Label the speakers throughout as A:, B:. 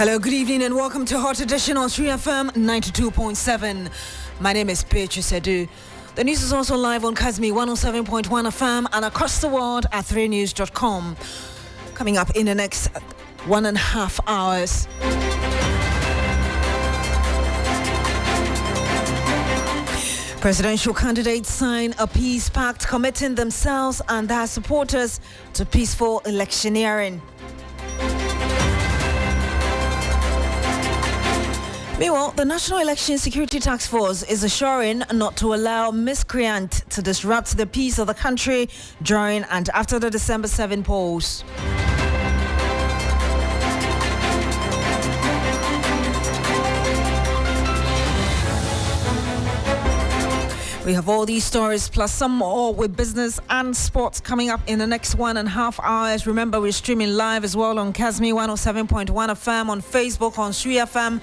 A: Hello, good evening and welcome to Hot Edition on 3FM 92.7. My name is Beatrice Adu. The news is also live on Kazmi 107.1 FM and across the world at 3news.com. Coming up in the next 1.5 hours. Presidential candidates sign a peace pact committing themselves and their supporters to peaceful electioneering. Meanwhile, the National Election Security Task Force is assuring not to allow miscreants to disrupt the peace of the country during and after the December 7 polls. We have all these stories plus some more with business and sports coming up in the next 1.5 hours. Remember, we're streaming live as well on Kazmi 107.1 FM, on Facebook, on 3FM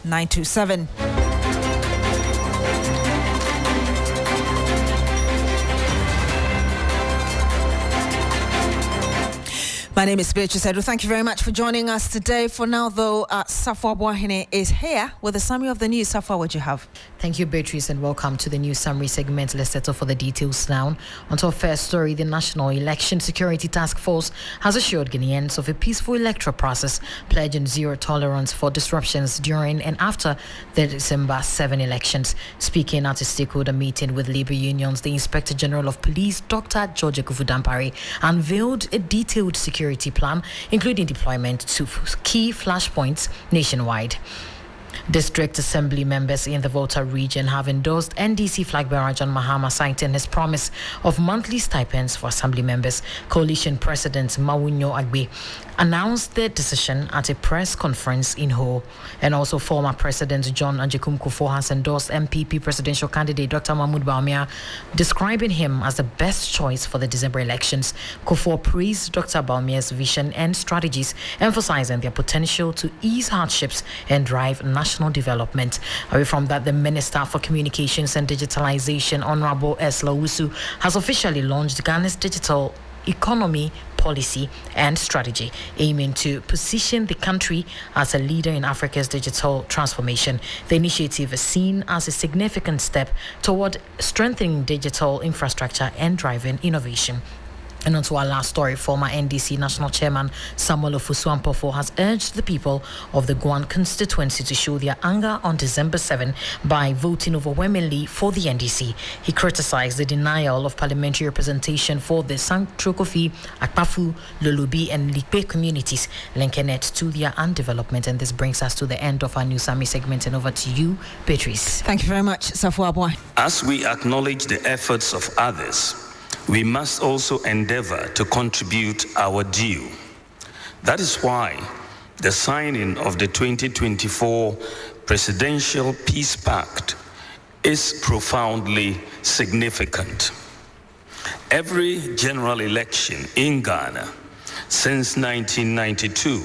A: 927. My name is Beatrice Adu. Thank you very much for joining us today. For now, though, Safwa Boahene is here with a summary of the news. Safwa, what do you have?
B: Thank you, Beatrice, and welcome to the news summary segment. Let's settle for the details now. On to our first story, the National Election Security Task Force has assured Guineans of a peaceful electoral process, pledging zero tolerance for disruptions during and after the December 7 elections. Speaking at a stakeholder meeting with labor unions, the Inspector General of Police, Dr. George Ekufu-Dampare, unveiled a detailed security plan, including deployment to key flashpoints nationwide. District Assembly members in the Volta region have endorsed NDC flag bearer John Mahama, citing his promise of monthly stipends for Assembly members. Coalition President Mawunyo Agbe announced the decision at a press conference in Ho. And also former President John Ajekum Kufuor has endorsed MPP presidential candidate Dr. Mahmoud Bawumia, describing him as the best choice for the December elections. Kufuor praised Dr. Bawumia's vision and strategies, emphasizing their potential to ease hardships and drive national development. Away from that, the Minister for Communications and Digitalization, Honorable Esla Wusu, has officially launched Ghana's digital economy policy and strategy, aiming to position the country as a leader in Africa's digital transformation. The initiative is seen as a significant step toward strengthening digital infrastructure and driving innovation. And on to our last story, former NDC National Chairman Samuel Ofosu-Ampofo has urged the people of the Guan constituency to show their anger on December 7 by voting overwhelmingly for the NDC. He criticized the denial of parliamentary representation for the Santrokofi, Akpafu, Lulubi and Likpe communities, linking it to their undevelopment. And this brings us to the end of our News Summary segment. And over to you, Beatrice.
A: Thank you very much, Safwa Boy.
C: As we acknowledge the efforts of others, we must also endeavor to contribute our due. That is why the signing of the 2024 Presidential Peace Pact is profoundly significant. Every general election in Ghana since 1992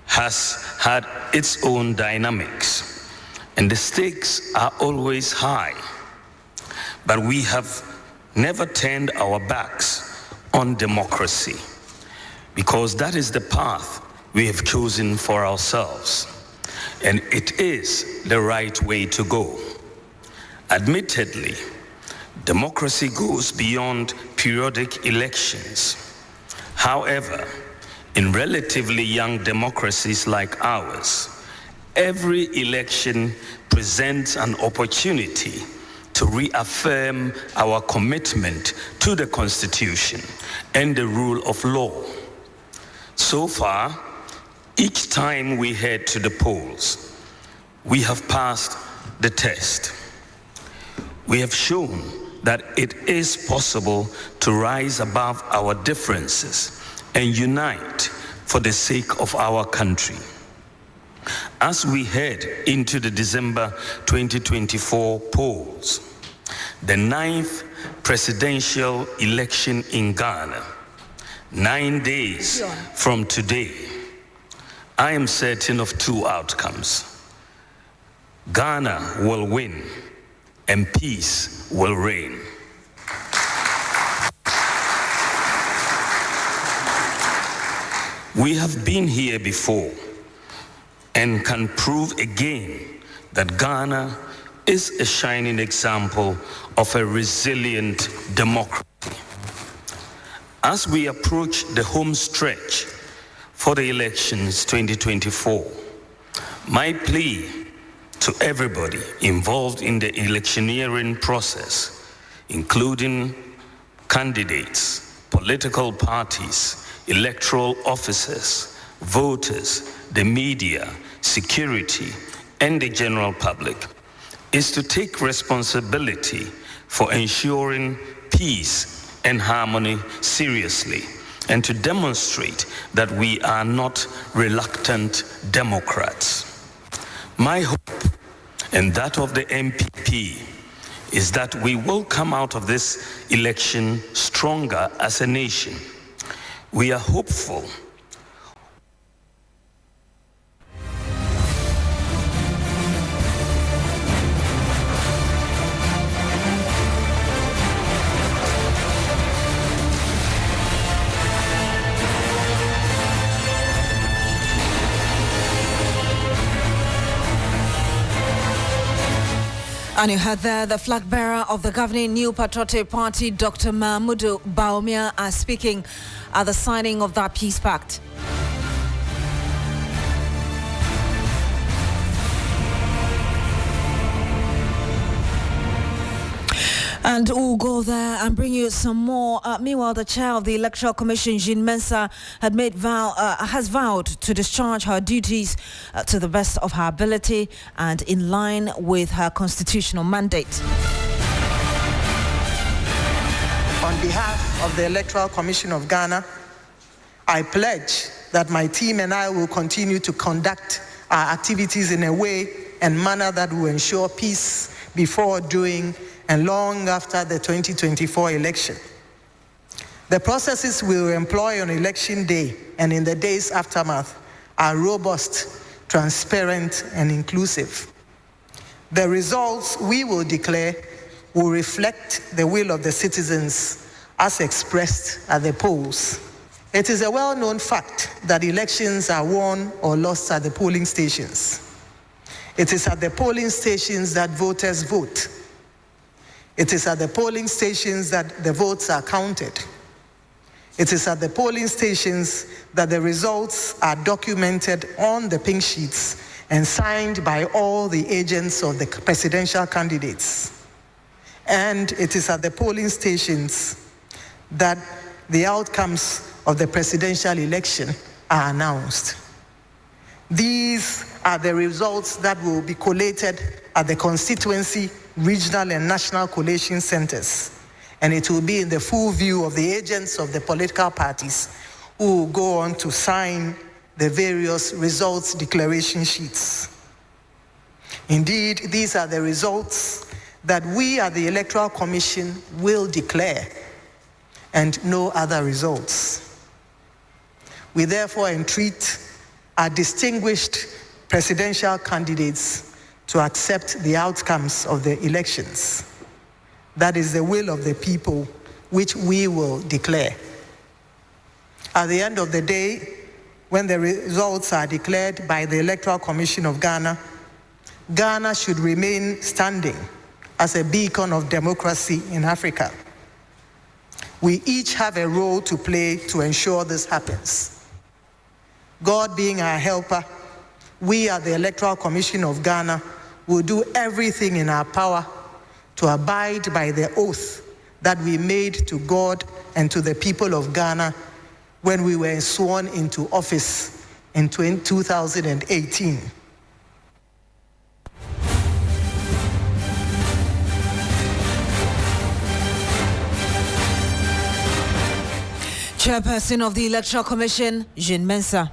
C: has had its own dynamics, and the stakes are always high. But we have never turned our backs on democracy, because that is the path we have chosen for ourselves, and it is the right way to go. Admittedly, democracy goes beyond periodic elections. However, in relatively young democracies like ours, every election presents an opportunity to reaffirm our commitment to the Constitution and the rule of law. So far, each time we head to the polls, we have passed the test. We have shown that it is possible to rise above our differences and unite for the sake of our country. As we head into the December 2024 polls, the 9th presidential election in Ghana, 9 days from today, I am certain of two outcomes. Ghana will win and peace will reign. We have been here before. and can prove again that Ghana is a shining example of a resilient democracy. As we approach the home stretch for the elections 2024, my plea to everybody involved in the electioneering process, including candidates, political parties, electoral officers, voters, the media, security, and the general public, is to take responsibility for ensuring peace and harmony seriously, and to demonstrate that we are not reluctant Democrats. My hope, and that of the MPP, is that we will come out of this election stronger as a nation. We are hopeful.
A: And you heard there the flag bearer of the governing New Patriotic Party, Dr. Mahmoud Bawumia, speaking at the signing of that peace pact. And we'll go there and bring you some more. Meanwhile, the chair of the Electoral Commission, Jean Mensa, has vowed to discharge her duties to the best of her ability and in line with her constitutional mandate.
D: On behalf of the Electoral Commission of Ghana, I pledge that my team and I will continue to conduct our activities in a way and manner that will ensure peace before, during, and long after the 2024 election. The processes we will employ on election day and in the days aftermath are robust, transparent, and inclusive. The results we will declare will reflect the will of the citizens as expressed at the polls. It is a well-known fact that elections are won or lost at the polling stations. It is at the polling stations that voters vote. It is at the polling stations that the votes are counted. It is at the polling stations that the results are documented on the pink sheets and signed by all the agents of the presidential candidates. And it is at the polling stations that the outcomes of the presidential election are announced. These are the results that will be collated at the constituency, regional, and national collation centers. And it will be in the full view of the agents of the political parties who will go on to sign the various results declaration sheets. Indeed, these are the results that we at the Electoral Commission will declare, and no other results. We therefore entreat our distinguished presidential candidates to accept the outcomes of the elections. That is the will of the people, which we will declare. At the end of the day, when the results are declared by the Electoral Commission of Ghana, Ghana should remain standing as a beacon of democracy in Africa. We each have a role to play to ensure this happens. God being our helper, we at the Electoral Commission of Ghana will do everything in our power to abide by the oath that we made to God and to the people of Ghana when we were sworn into office in 2018.
A: Chairperson of the Electoral Commission, Jean Mensa.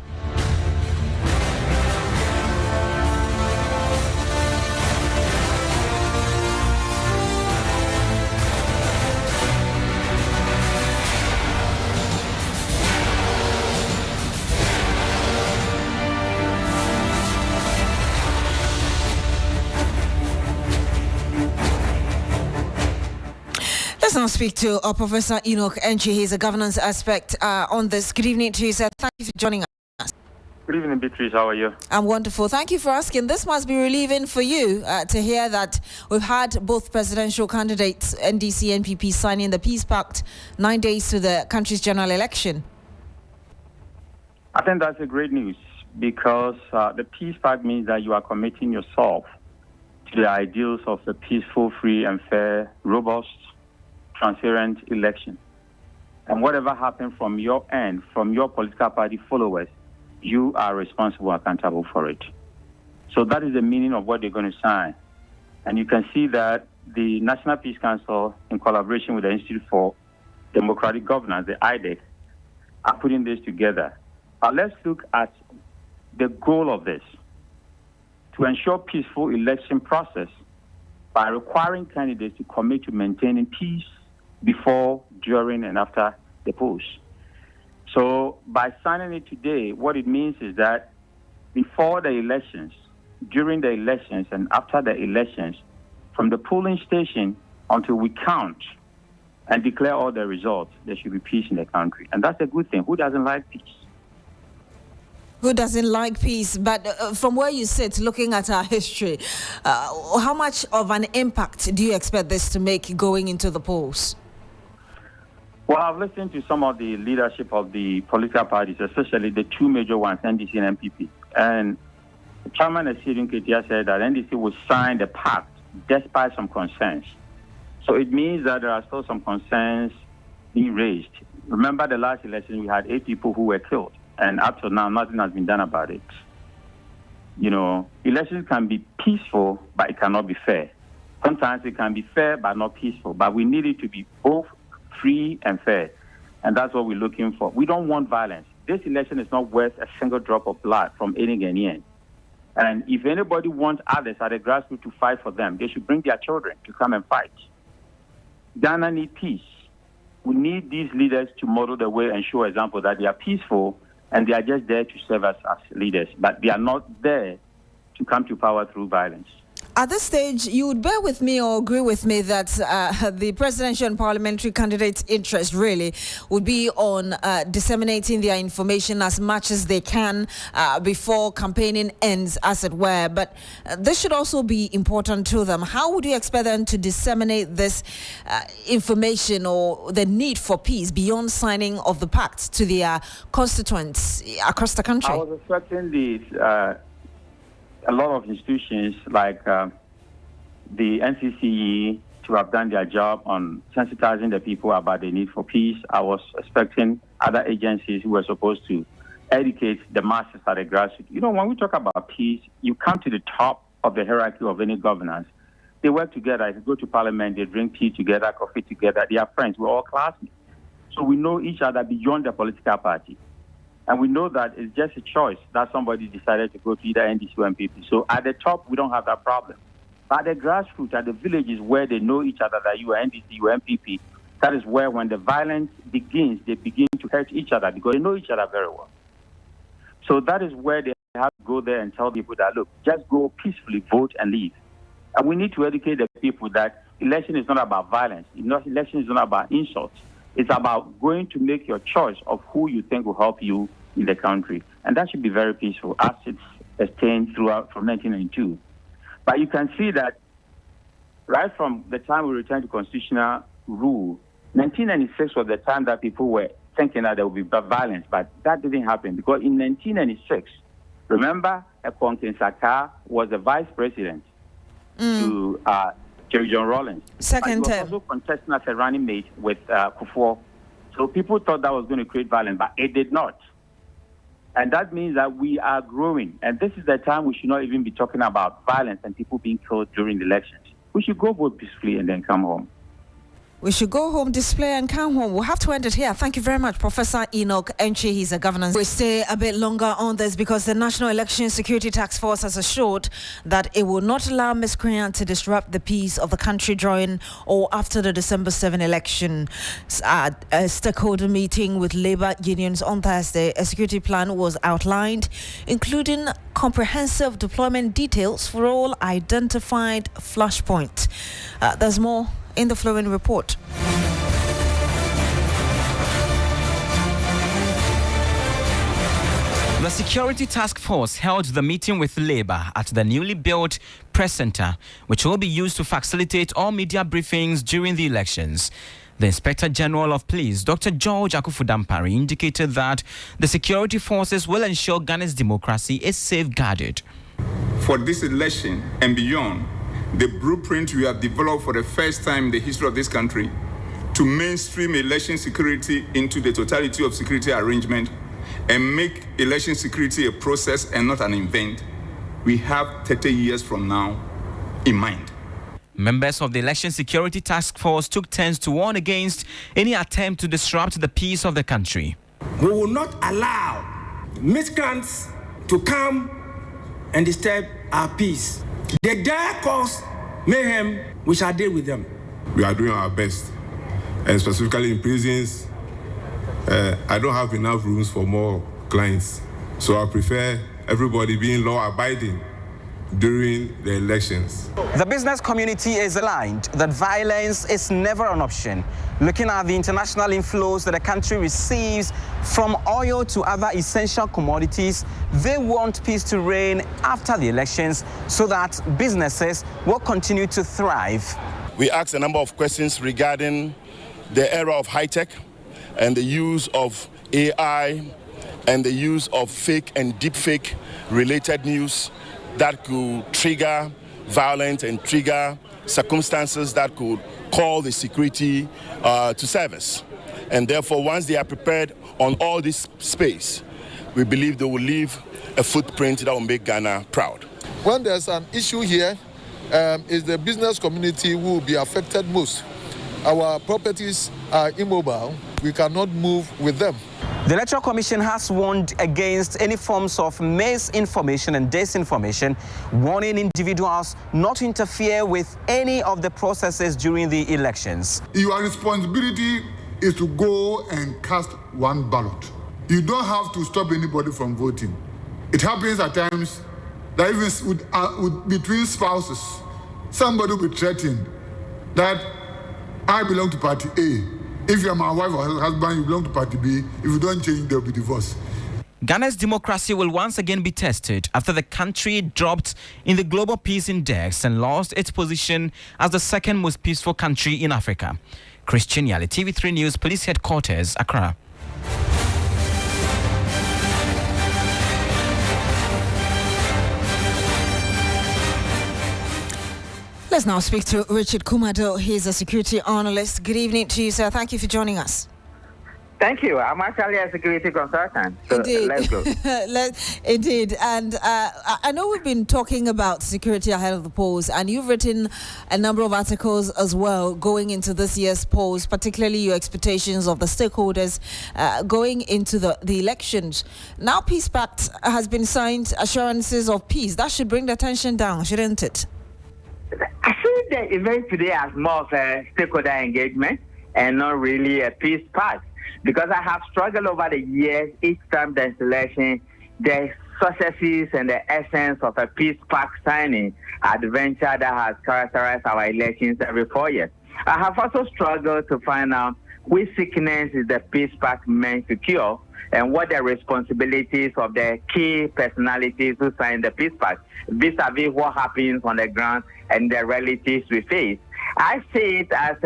A: Let's now speak to Professor Enoch Enchi. He's a governance aspect on this. Good evening to you, sir. Thank you for joining us.
E: Good evening, Beatrice. How are you?
A: I'm wonderful. Thank you for asking. This must be relieving for you to hear that we've had both presidential candidates, NDC and NPP, signing the Peace Pact 9 days to the country's general election.
E: I think that's a great news because the Peace Pact means that you are committing yourself to the ideals of a peaceful, free and fair, robust, transparent election. And whatever happens from your end, from your political party followers, you are responsible, accountable for it. So that is the meaning of what they're going to sign. And you can see that the National Peace Council, in collaboration with the Institute for Democratic Governance, the IDEC, are putting this together. Let's look at the goal of this: to ensure peaceful election process by requiring candidates to commit to maintaining peace before, during, and after the polls. So by signing it today, what it means is that before the elections, during the elections, and after the elections, from the polling station until we count and declare all the results, there should be peace in the country. And that's a good thing. Who doesn't like peace?
A: Who doesn't like peace? But from where you sit, looking at our history, how much of an impact do you expect this to make going into the polls?
E: Well, I've listened to some of the leadership of the political parties, especially the two major ones, NDC and NPP. And Chairman Asirin Ketia said that NDC will sign the pact despite some concerns. So it means that there are still some concerns being raised. Remember the last election, we had 8 people who were killed. And up to now, nothing has been done about it. You know, elections can be peaceful, but it cannot be fair. Sometimes it can be fair, but not peaceful. But we need it to be both free and fair. And that's what we're looking for. We don't want violence. This election is not worth a single drop of blood from any Ghanaian. And if anybody wants others at the grassroots to fight for them, they should bring their children to come and fight. Ghana needs peace. We need these leaders to model the way and show example that they are peaceful and they are just there to serve us as leaders. But they are not there to come to power through violence.
A: At this stage, you would bear with me or agree with me that the presidential and parliamentary candidates' interest really would be on disseminating their information as much as they can before campaigning ends, as it were. But this should also be important to them. How would you expect them to disseminate this information or the need for peace beyond signing of the pact to their constituents across the country?
E: I was expecting a lot of institutions like the NCCE to have done their job on sensitizing the people about the need for peace. I was expecting other agencies who were supposed to educate the masses at the grassroots. You know, when we talk about peace, you come to the top of the hierarchy of any governance. They work together. If you go to parliament, they drink tea together, coffee together. They are friends. We're all classmates. So we know each other beyond the political party. And we know that it's just a choice that somebody decided to go to either NDC or NPP. So at the top, we don't have that problem. But at the grassroots, at the villages where they know each other, that you are NDC, you are NPP, that is where when the violence begins, they begin to hurt each other because they know each other very well. So that is where they have to go there and tell people that, look, just go peacefully, vote and leave. And we need to educate the people that election is not about violence. Election is not about insults. It's about going to make your choice of who you think will help you in the country. And that should be very peaceful, as it's sustained throughout from 1992. But you can see that right from the time we returned to constitutional rule, 1996 was the time that people were thinking that there would be violence, but that didn't happen because in 1996, remember, Ekong Saka was the vice president to Jerry John Rawlings.
A: Second
E: term. He
A: term.
E: was also contesting as a running mate with Kufuor. So people thought that was going to create violence, but it did not. And that means that we are growing. And this is the time we should not even be talking about violence and people being killed during the elections. We should go vote peacefully and then come home.
A: We should go home, display, and come home. We'll have to end it here. Thank you very much, Professor Enoch Enchi. He's a governance. We stay a bit longer on this because the National Election Security Task Force has assured that it will not allow miscreants to disrupt the peace of the country during or after the December 7 election. At a stakeholder meeting with labor unions on Thursday, a security plan was outlined, including comprehensive deployment details for all identified flashpoints. There's more in the following report.
F: The Security Task Force held the meeting with Labour at the newly built press centre, which will be used to facilitate all media briefings during the elections. The Inspector General of Police, Dr. George Akufudampari, indicated that the security forces will ensure Ghana's democracy is safeguarded.
G: For this election and beyond, the blueprint we have developed for the first time in the history of this country to mainstream election security into the totality of security arrangement and make election security a process and not an event, we have 30 years from now in mind.
F: Members of the Election Security Task Force took turns to warn against any attempt to disrupt the peace of the country.
H: We will not allow miscreants to come and disturb our peace. They dare cause mayhem, we shall deal with them.
I: We are doing our best, and specifically in prisons, I don't have enough rooms for more clients, so I prefer everybody being law-abiding during the elections.
J: The business community is aligned that violence is never an option. Looking at the international inflows that the country receives from oil to other essential commodities, they want peace to reign after the elections so that businesses will continue to thrive.
K: We asked a number of questions regarding the era of high-tech and the use of AI and the use of fake and deepfake related news that could trigger violence and trigger circumstances that could call the security to service. And therefore, once they are prepared on all this space, we believe they will leave a footprint that will make Ghana proud.
L: When there's an issue here, it's the business community who will be affected most. Our properties are immobile. We cannot move with them.
J: The Electoral Commission has warned against any forms of misinformation and disinformation, warning individuals not to interfere with any of the processes during the elections.
M: Your responsibility is to go and cast one ballot. You don't have to stop anybody from voting. It happens at times that even between spouses, somebody will be threatened that I belong to party A. If you're my wife or husband, you belong to party B. If you don't change, there will be divorce.
F: Ghana's democracy will once again be tested after the country dropped in the Global Peace Index and lost its position as the second most peaceful country in Africa. Christian Yali, TV3 News, Police Headquarters, Accra.
A: Let's now speak to Richard Kumado. He's a security analyst. Good evening to you, sir. Thank you for joining us.
N: Thank you. I'm actually a security consultant. So
A: Indeed.
N: Let's go.
A: Indeed. And I know we've been talking about security ahead of the polls, and you've written a number of articles as well going into this year's polls, particularly your expectations of the stakeholders going into the elections. Now, Peace Pact has been signed, assurances of peace. That should bring the tension down, shouldn't it?
N: I see the event today as more of a stakeholder engagement and not really a peace pact, because I have struggled over the years each time there's election, the successes and the essence of a peace pact signing adventure that has characterized our elections every 4 years. I have also struggled to find out which sickness is the peace pact meant to cure and what the responsibilities of the key personalities who signed the peace pact vis-a-vis what happens on the ground and the realities we face. I see it as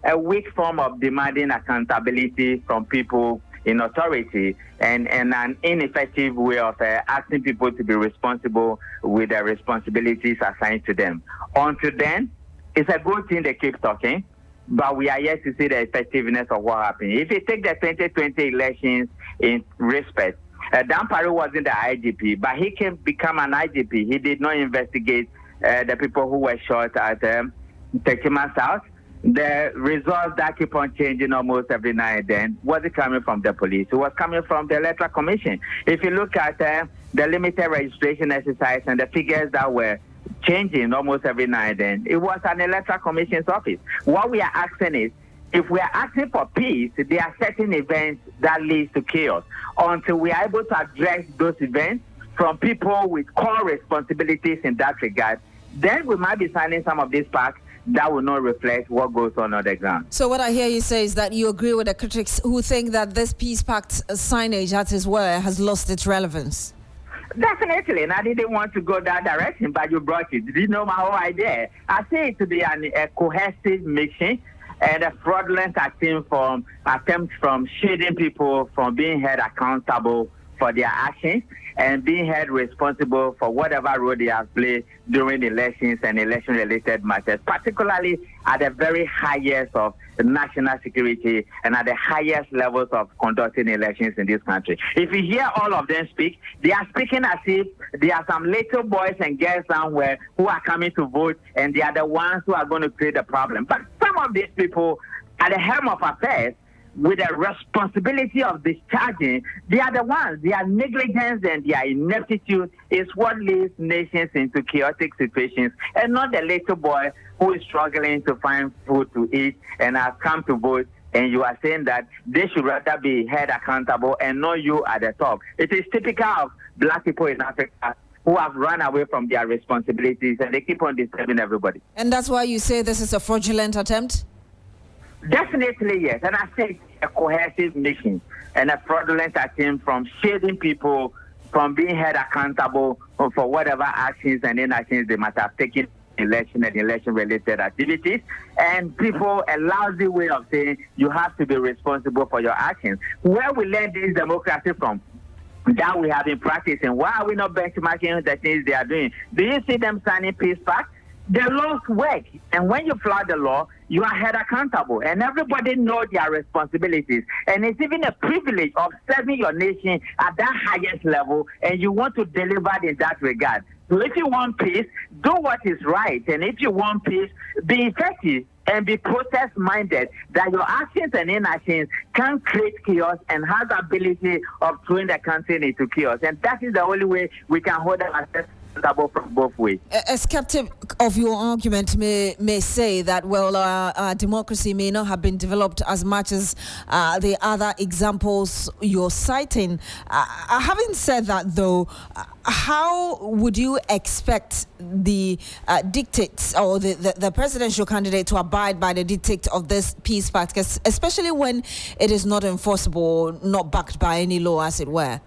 N: a weak form of demanding accountability from people in authority and an ineffective way of asking people to be responsible with the responsibilities assigned to them. Until then, it's a good thing they keep talking, but we are yet to see the effectiveness of what happened. If you take the 2020 elections in respect, Dan Paru wasn't the IGP, but he can become an IGP. He did not investigate the people who were shot at Tekima South. The results that keep on changing almost every now and then wasn't coming from the police. It was coming from the Electoral Commission. If you look at the limited registration exercise and the figures that were changing almost every now and then, it was an Electoral Commission's office. What we are asking is, if we are asking for peace, there are certain events that lead to chaos. Until we are able to address those events from people with core responsibilities in that regard, then we might be signing some of these pacts that will not reflect what goes on the ground.
A: So what I hear you say is that you agree with the critics who think that this Peace Pact signage, that is where, has lost its relevance.
N: Definitely, and I didn't want to go that direction, but you brought it. Did you know my whole idea? I say it to be a cohesive mission and a fraudulent attempt from shielding people from being held accountable for their actions and being held responsible for whatever role they have played during elections and election-related matters, particularly at the very highest of national security and at the highest levels of conducting elections in this country. If you hear all of them speak, they are speaking as if there are some little boys and girls somewhere who are coming to vote and they are the ones who are going to create the problem. But some of these people at the helm of affairs with the responsibility of discharging, they are the ones. Their negligence and their ineptitude is what leads nations into chaotic situations, and not the little boy who is struggling to find food to eat and has come to vote, and you are saying that they should rather be held accountable and not you at the top. It is typical of black people in Africa who have run away from their responsibilities, and they keep on disturbing everybody.
A: And that's why you say this is a fraudulent attempt?
N: Definitely, yes. And I think a cohesive mission and a fraudulent attempt from shading people from being held accountable for whatever actions and inactions they might have taken in election and election-related activities. And people, a lousy way of saying you have to be responsible for your actions. Where we learn this democracy from? That we have been practicing. Why are we not benchmarking the things they are doing? Do you see them signing peace pacts? The laws work, and when you flout the law, you are held accountable, and everybody knows their responsibilities. And it's even a privilege of serving your nation at that highest level, and you want to deliver in that regard. So if you want peace, do what is right, and if you want peace, be effective and be protest-minded, that your actions and inactions can create chaos and has the ability of throwing the country into chaos. And that is the only way we can hold ourselves from both ways.
A: A skeptic of your argument may say that, well, our democracy may not have been developed as much as the other examples you're citing. Having said that, though, how would you expect the dictates or the presidential candidate to abide by the dictate of this peace pact, especially when it is not enforceable, not backed by any law, as it were?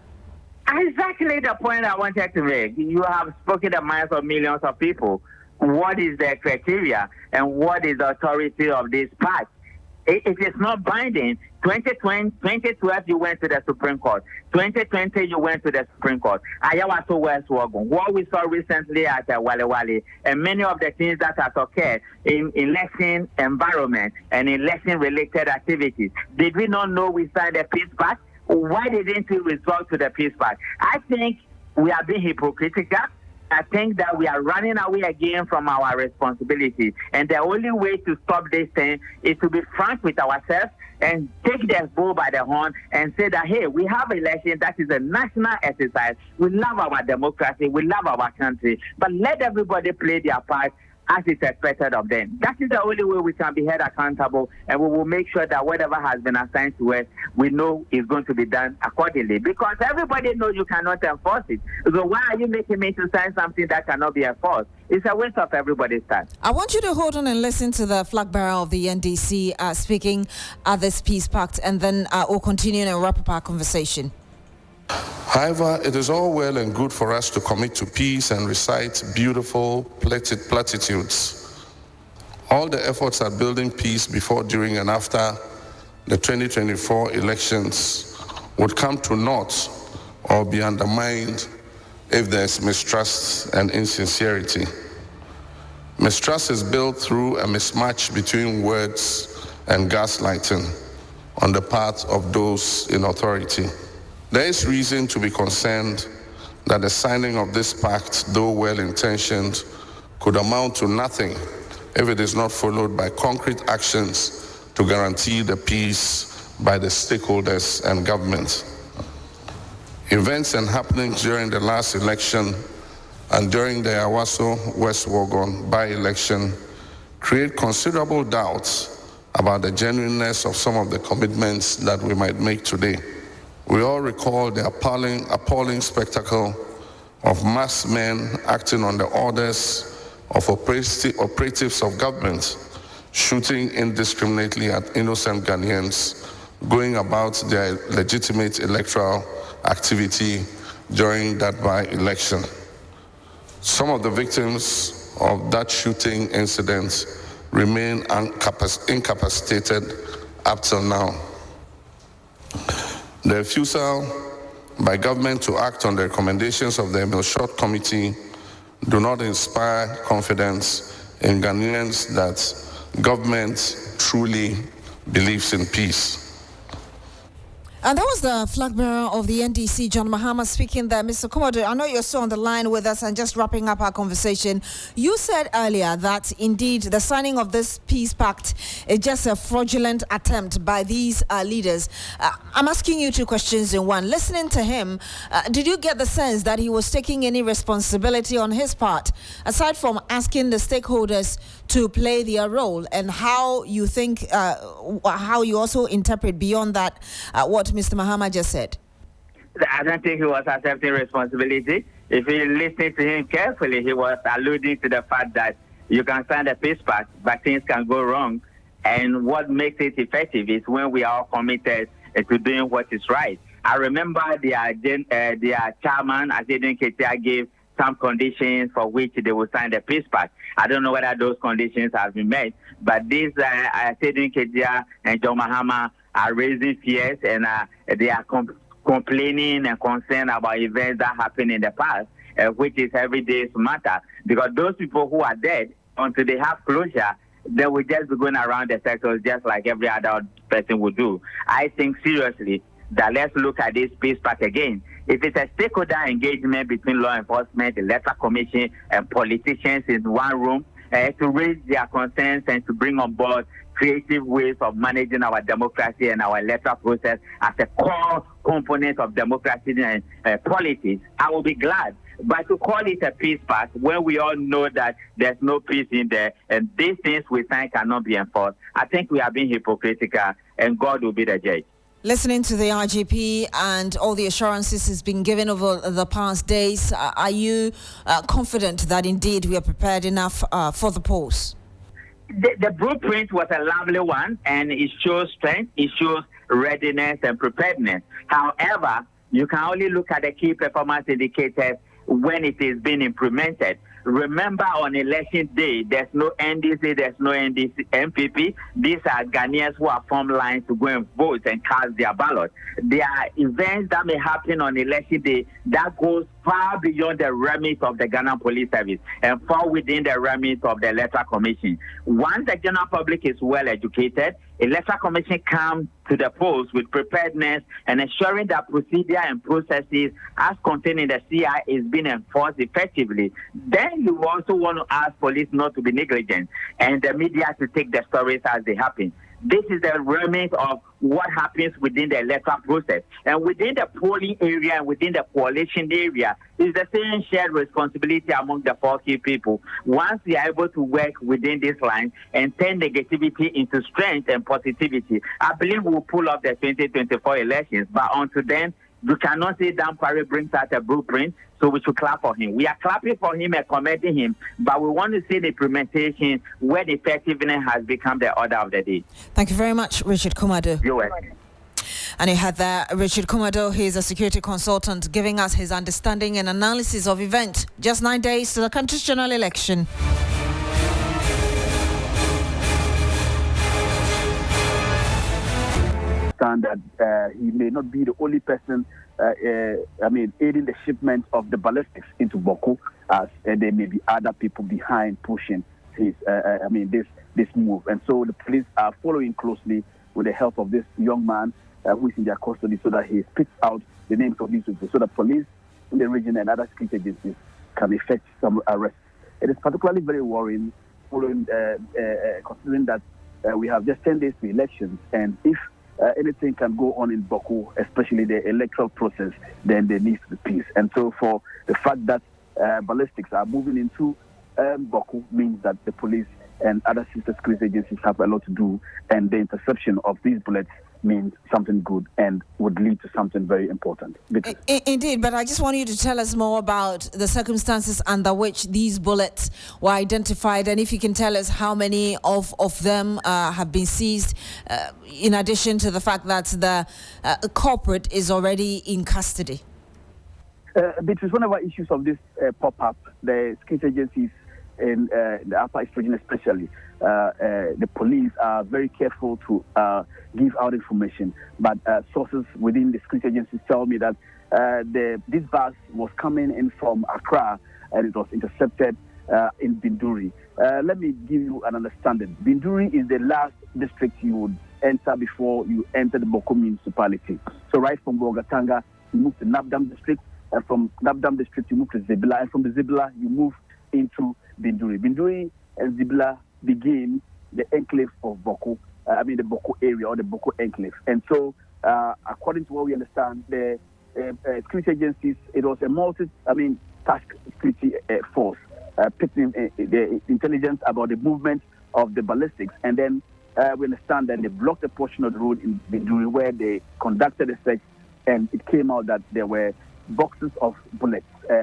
N: Exactly the point I wanted to make. You have spoken the minds of millions of people. What is the criteria and what is the authority of this pact? It is not binding. 2012, you went to the Supreme Court. 2020, you went to the Supreme Court. Ayawaso West Wagon. What we saw recently at Wale Wale, and many of the things that have occurred in election environment and election-related activities. Did we not know we signed a peace pact? Why didn't we resort to the peace pact? I think we are being hypocritical. I think that we are running away again from our responsibility. And the only way to stop this thing is to be frank with ourselves and take the bull by the horn and say that, hey, we have an election that is a national exercise. We love our democracy. We love our country. But let everybody play their part as is expected of them. That is the only way we can be held accountable, and we will make sure that whatever has been assigned to us, we know is going to be done accordingly. Because everybody knows you cannot enforce it. So why are you making me to sign something that cannot be enforced? It's a waste of everybody's time.
A: I want you to hold on and listen to the flag bearer of the NDC speaking at this peace pact, and then we'll continue and wrap up our conversation.
O: However, it is all well and good for us to commit to peace and recite beautiful platitudes. All the efforts at building peace before, during, and after the 2024 elections would come to naught or be undermined if there's mistrust and insincerity. Mistrust is built through a mismatch between words and gaslighting on the part of those in authority. There is reason to be concerned that the signing of this pact, though well-intentioned, could amount to nothing if it is not followed by concrete actions to guarantee the peace by the stakeholders and government. Events and happenings during the last election and during the Ayawaso West Wagon by-election create considerable doubts about the genuineness of some of the commitments that we might make today. We all recall the appalling spectacle of masked men acting on the orders of operatives of government shooting indiscriminately at innocent Ghanaians going about their legitimate electoral activity during that by-election. Some of the victims of that shooting incident remain incapacitated up till now. The refusal by government to act on the recommendations of the Emil Short Committee do not inspire confidence in Ghanaians that government truly believes in peace.
A: And that was the flag bearer of the NDC, John Mahama, speaking there. Mr. Komodo, I know you're still on the line with us and just wrapping up our conversation. You said earlier that indeed the signing of this peace pact is just a fraudulent attempt by these leaders. I'm asking you two questions in one. Listening to him, did you get the sense that he was taking any responsibility on his part, aside from asking the stakeholders to play their role, and how you think, how you also interpret beyond that what Mr. Mahama just said?
N: I don't think he was accepting responsibility. If you listen to him carefully, he was alluding to the fact that you can sign a peace pact, but things can go wrong. And what makes it effective is when we are all committed to doing what is right. I remember their chairman, Azedin Ketia, gave some conditions for which they will sign the peace pact. I don't know whether those conditions have been met, but these Azedin Ketia and John Mahama are raising fears, and they are complaining and concerned about events that happened in the past, which is every day's matter. Because those people who are dead, until they have closure, they will just be going around the circles just like every other person would do. I think seriously that let's look at this peace pact again. If it's a stakeholder engagement between law enforcement, the electoral commission, and politicians in one room to raise their concerns and to bring on board creative ways of managing our democracy and our electoral process as a core component of democracy and politics, I will be glad. But to call it a peace pact when we all know that there's no peace in there and these things we sign cannot be enforced, I think we are being hypocritical, and God will be the judge.
A: Listening to the RGP and all the assurances has been given over the past days, are you confident that indeed we are prepared enough for the polls?
N: The blueprint was a lovely one, and it shows strength, it shows readiness and preparedness. However, you can only look at the key performance indicators when it is being implemented. Remember, on election day, there's no NDC, there's no MPP. These are Ghanaians who are formed lines to go and vote and cast their ballot. There are events that may happen on election day that goes far beyond the remit of the Ghana Police Service and fall within the remit of the Electoral Commission. Once the general public is well educated, Electoral Commission comes to the polls with preparedness and ensuring that procedure and processes as contained in the CI is being enforced effectively. Then you also want to ask police not to be negligent and the media to take the stories as they happen. This is the remit of what happens within the electoral process. And within the polling area and within the coalition area, is the same shared responsibility among the 4 key people. Once we are able to work within this line and turn negativity into strength and positivity, I believe we'll pull off the 2024 elections. But until then, we cannot say Dan Parry brings out a blueprint, so we should clap for him. We are clapping for him and commending him, but we want to see the implementation where the effectiveness has become the order of the day.
A: Thank you very much, Richard Kumado.
N: You're welcome.
A: And you had there Richard Kumado. He is a security consultant giving us his understanding and analysis of events just 9 days to the country's general election.
P: That he may not be the only person, aiding the shipment of the ballistics into Boko, as there may be other people behind pushing his, this move. And so the police are following closely with the help of this young man who is in their custody, so that he spits out the names of these people, so the police in the region and other security agencies can effect some arrests. It is particularly very worrying, following considering that we have just 10 days to elections, and if anything can go on in Baku, especially the electoral process, then there needs to be peace. And so for the fact that ballistics are moving into Baku means that the police and other sister security agencies have a lot to do, and the interception of these bullets means something good and would lead to something very important.
A: Indeed, but I just want you to tell us more about the circumstances under which these bullets were identified, and if you can tell us how many of them have been seized, in addition to the fact that the culprit is already in custody.
P: Beatrice, whenever issues of this pop up, the security agencies in the Upper East region especially, the police are very careful to give out information. But sources within the security agencies tell me that this bus was coming in from Accra and it was intercepted in Binduri. Let me give you an understanding. Binduri is the last district you would enter before you enter the Boko municipality. So right from Bogatanga, you move to Nabdam district. From Nabdam district, you move to Zibila. And from the Zibila, you move into Binduri. Binduri and Zibila begin the enclave of Boko, the Boko area or the Boko enclave. And so, according to what we understand, the security agencies, it was a task security force, picking the intelligence about the movement of the ballistics. And then we understand that they blocked a portion of the road in Binduri where they conducted a search, and it came out that there were boxes of bullets. We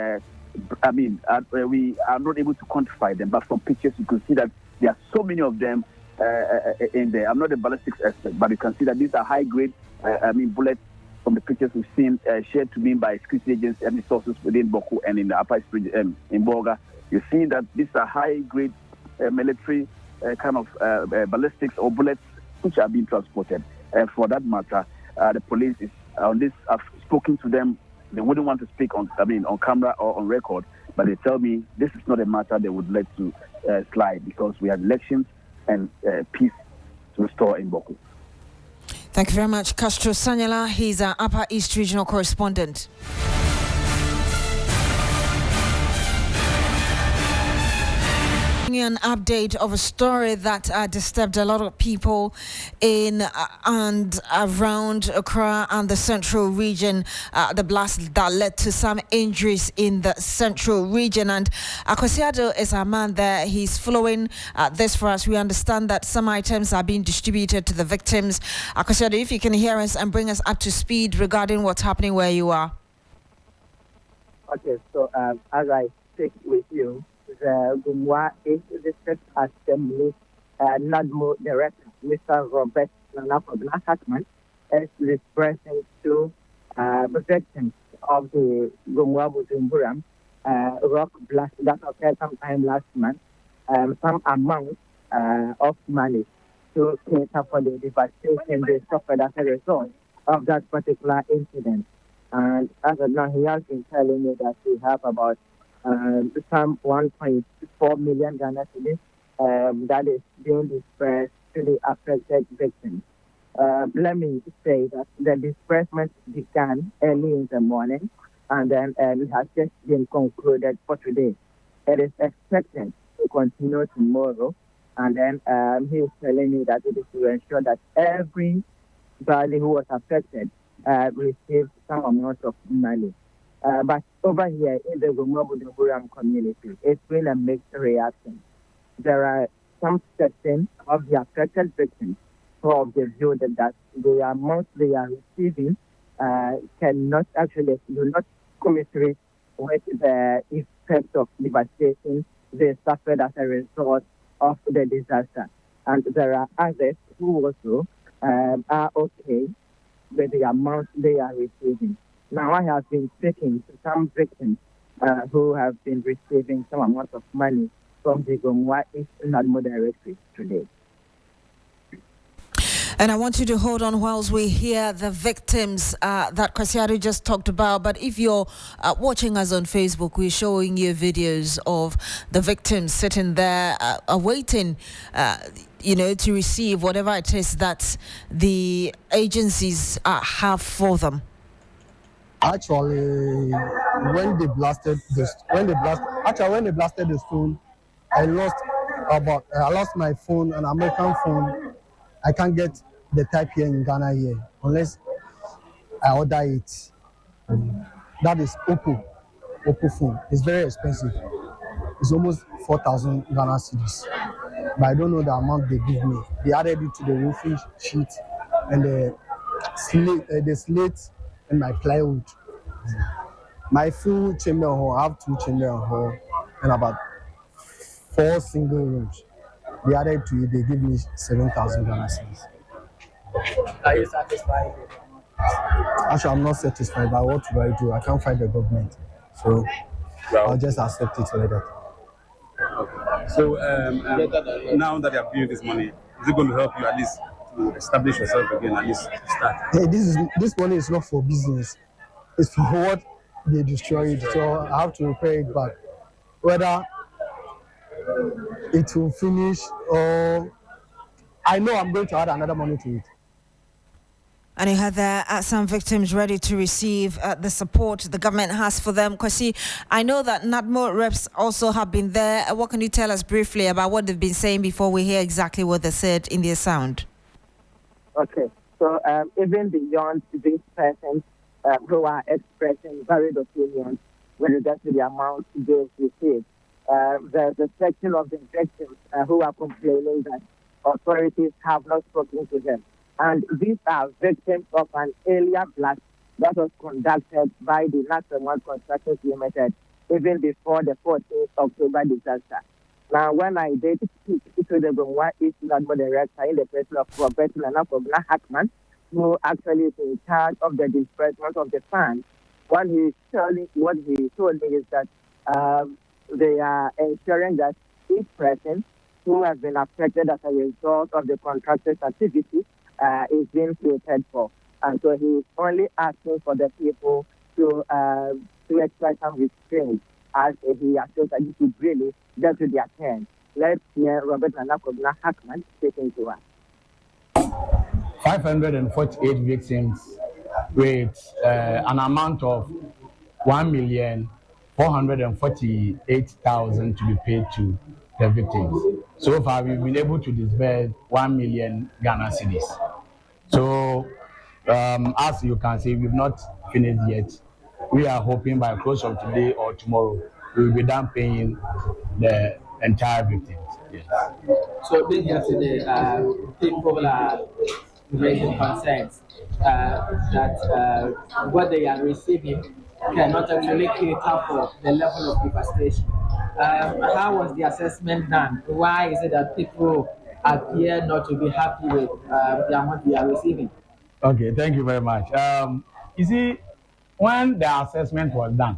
P: are not able to quantify them, but from pictures you can see that there are so many of them in there. I'm not a ballistics expert, but you can see that these are high-grade bullets from the pictures we've seen shared to me by security agents and sources within Boko and in the Upper East region, in Boga. You see that these are high-grade military kind of ballistics or bullets which are being transported. For that matter, the police is on this. I've spoken to them. They wouldn't want to speak on camera or on record, but they tell me this is not a matter they would let to slide because we have elections and peace to restore in Boko.
A: Thank you very much, Castro Sanyala. He's our Upper East Regional Correspondent. An update of a story that disturbed a lot of people in and around Accra and the central region. The blast that led to some injuries in the central region. And Beatrice Adu is our man there. He's following this for us. We understand that some items are being distributed to the victims. Beatrice Adu, if you can hear us and bring us up to speed regarding what's happening where you are.
Q: Okay, so as I speak with you, the Gumwa 8th District Assembly NADMO Director, Mr. Robert Nanafobna Hackman, is expressing to the victims of the Gumwa Bujumburam rock blast that occurred sometime last month, some amount of money to cater for the devastation they suffered as a result of that particular incident. And as of now, he has been telling me that we have about some 1.4 million Ghana cedis that is being dispersed to the affected victims. Let me say that the disbursement began early in the morning and then it has just been concluded for today. It is expected to continue tomorrow, and then he is telling me that it is to ensure that everybody who was affected received some amount of money. But over here in the Gumwa community, it's been a mixed reaction. There are some section of the affected victims who have the view that the amount they are receiving cannot actually do not commiserate with the effect of devastation they suffered as a result of the disaster. And there are others who also are okay with the amount they are receiving. Now, I have been speaking to some victims who have been receiving some amount of money from the Gumwa East NADMO Directory today.
A: And I want you to hold on whilst we hear the victims that Beatrice Adu just talked about. But if you're watching us on Facebook, we're showing you videos of the victims sitting there awaiting to receive whatever it is that the agencies have for them.
R: Actually, when they blasted the stone, I lost my phone, an American phone. I can't get the type here in Ghana here unless I order it. That is Oppo phone. It's very expensive. It's almost 4,000 Ghana cedis. But I don't know the amount they give me. They added it to the roofing sheet and the the slate and my plywood. My full chamber hall, I have 2 chamber hall and about 4 single rooms. The other 2, they give me 7,000 Ghana cedis.
Q: Are you satisfied?
R: Actually, I'm not satisfied, but what do I do? I can't fight the government. So I'll just accept it like that.
S: So now that you have given this money, is it going to help you at least to establish yourself again, at least start?
R: Hey, this money is not for business. It's for what they destroyed. So I have to repair it back. Whether it will finish or I know I'm going to add another money to it.
A: And you had there some victims ready to receive the support the government has for them. Kwasi, I know that NADMO reps also have been there. What can you tell us briefly about what they've been saying before we hear exactly what they said in their sound?
Q: Okay, so even beyond these persons who are expressing varied opinions with regards to the amount they receive, there's a section of the victims who are complaining that authorities have not spoken to them. And these are victims of an earlier blast that was conducted by the National One Constructions Limited even before the 14th October disaster. Now, when I did speak to the Gongwa East NADMO director in the person of Robert Nanakobna Hackman, who actually is in charge of the disbursement of the funds, what he told me is that they are ensuring that each person who has been affected as a result of the contractor's activity is being catered for. And so he is only asking for the people to express some restraint as he assures that this would really get to their turn. Let's hear Robert Nanakobna Hackman speaking to us.
T: 548 victims with an amount of 1,448,000 to be paid to the victims. So far, we've been able to disburse 1 million Ghana cedis. So, as you can see, we've not finished yet. We are hoping by close of today or tomorrow, we will be done paying the entire victims. Yes.
Q: So, this yesterday, people are raising concerns that what they are receiving cannot actually cater for the level of devastation. How was the assessment done? Why is it that people appear not to be happy with the amount they are receiving?
T: Okay, thank you very much. You see, when the assessment was done,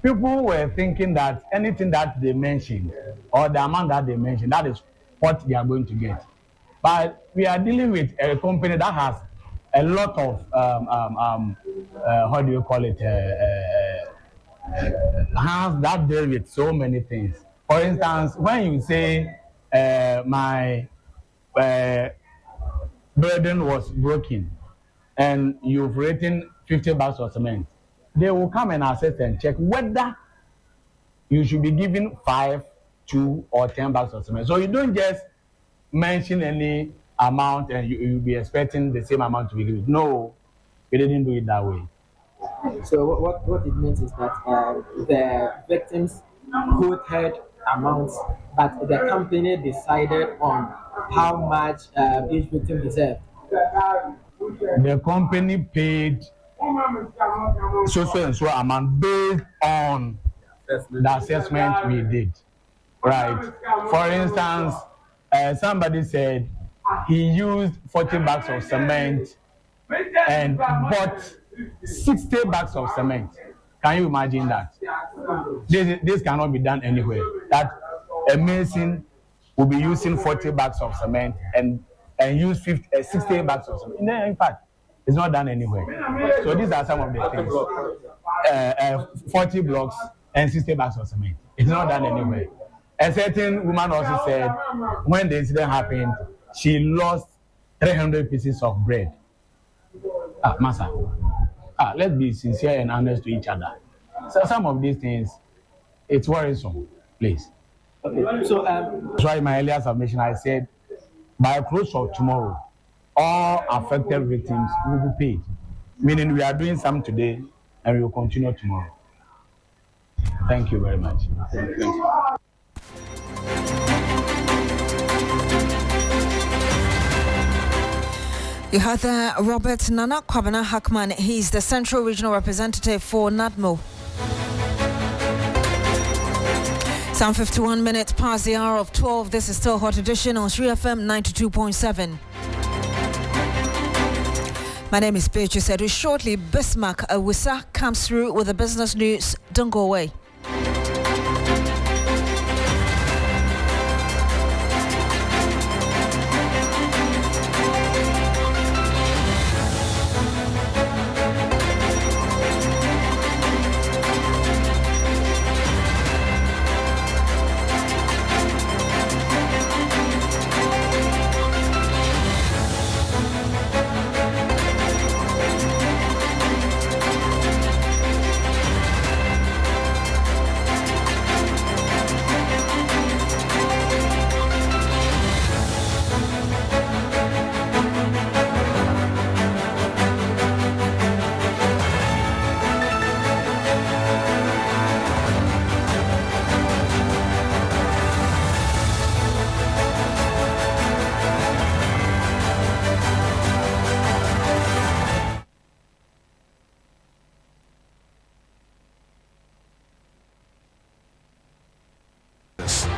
T: people were thinking that anything that they mentioned or the amount that they mentioned, that is what they are going to get. But we are dealing with a company that has a lot of, how do you call it, hands that deal with so many things. For instance, when you say my burden was broken and you've written 50 bags of cement, they will come and assess and check whether you should be given 5, 2, or 10 bags of cement. So you don't just mention any amount and you'll be expecting the same amount to be given. No, we didn't do it that way.
Q: So what it means is that the victims quoted amounts, but the company decided on how much each victim deserved.
T: The company paid so and so amount based on the assessment we did. Right. For instance, somebody said he used 40 bags of cement and bought 60 bags of cement. Can you imagine that? This cannot be done anywhere. That a mason will be using 40 bags of cement and use 60 bags of cement. In fact, it's not done anywhere. So these are some of the things. 40 blocks and 60 bags of cement. It's not done anywhere. A certain woman also said when the incident happened, she lost 300 pieces of bread. Massa. Let's be sincere and honest to each other. So some of these things, it's worrisome, please.
Q: Okay. So
T: that's why in my earlier submission I said by close of tomorrow, all affected victims will be paid. Meaning we are doing some today and we will continue tomorrow. Thank you very much. Thank you.
A: You heard there Robert Nana Kwabena Hackman. He's the Central Regional Representative for NADMO. Some 51 minutes past the hour of 12. This is still Hot Edition on 3FM 92.7. My name is Beatrice Adu. Shortly, Bismarck Awisa comes through with the business news. Don't go away.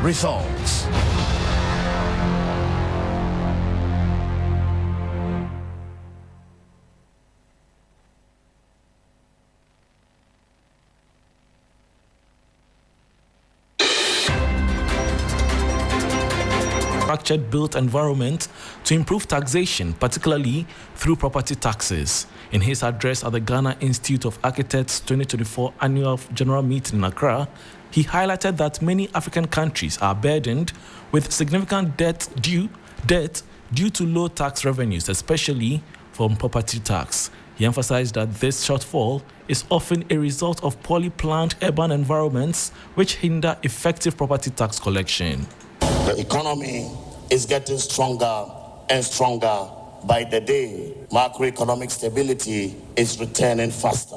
U: Results.
V: Structured built environment to improve taxation, particularly through property taxes. In his address at the Ghana Institute of Architects 2024 Annual General Meeting in Accra, he highlighted that many African countries are burdened with significant debt due to low tax revenues, especially from property tax. He emphasized that this shortfall is often a result of poorly planned urban environments which hinder effective property tax collection.
W: The economy is getting stronger and stronger by the day. Macroeconomic stability is returning faster.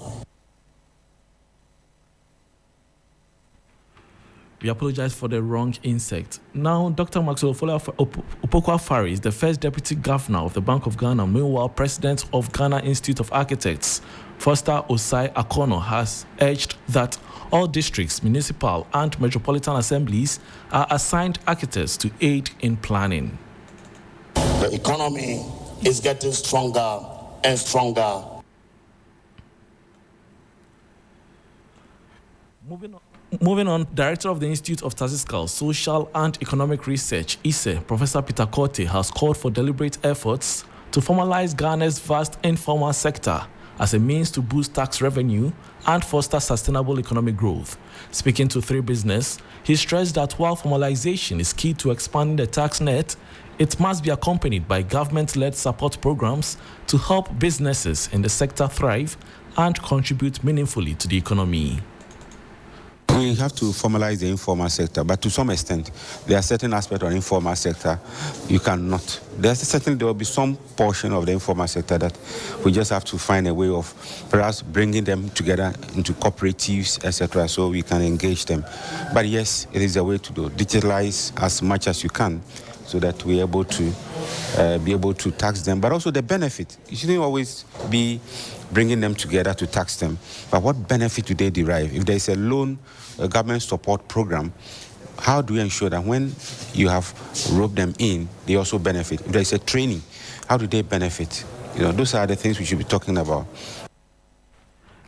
V: We apologize for the wrong insect. Now, Dr. Maxwell Opoku-Afari is the first deputy governor of the Bank of Ghana. Meanwhile, president of Ghana Institute of Architects, Foster Osai Akono, has urged that all districts, municipal and metropolitan assemblies are assigned architects to aid in planning.
W: The economy is getting stronger and stronger.
V: Moving on, Director of the Institute of Statistical, Social and Economic Research, ISE, Professor Peter Korte, has called for deliberate efforts to formalize Ghana's vast informal sector as a means to boost tax revenue and foster sustainable economic growth. Speaking to 3 Business, he stressed that while formalization is key to expanding the tax net, it must be accompanied by government-led support programs to help businesses in the sector thrive and contribute meaningfully to the economy.
X: We have to formalize the informal sector, but to some extent, there are certain aspects of the informal sector you cannot. There will be some portion of the informal sector that we just have to find a way of perhaps bringing them together into cooperatives, etc., so we can engage them. But yes, it is a way to do. Digitalize as much as you can, so that we're able to tax them, but also the benefit. You shouldn't always be bringing them together to tax them, but what benefit do they derive? If there is a loan, a government support program, how do we ensure that when you have roped them in, they also benefit? If there is a training, how do they benefit? Those are the things we should be talking about.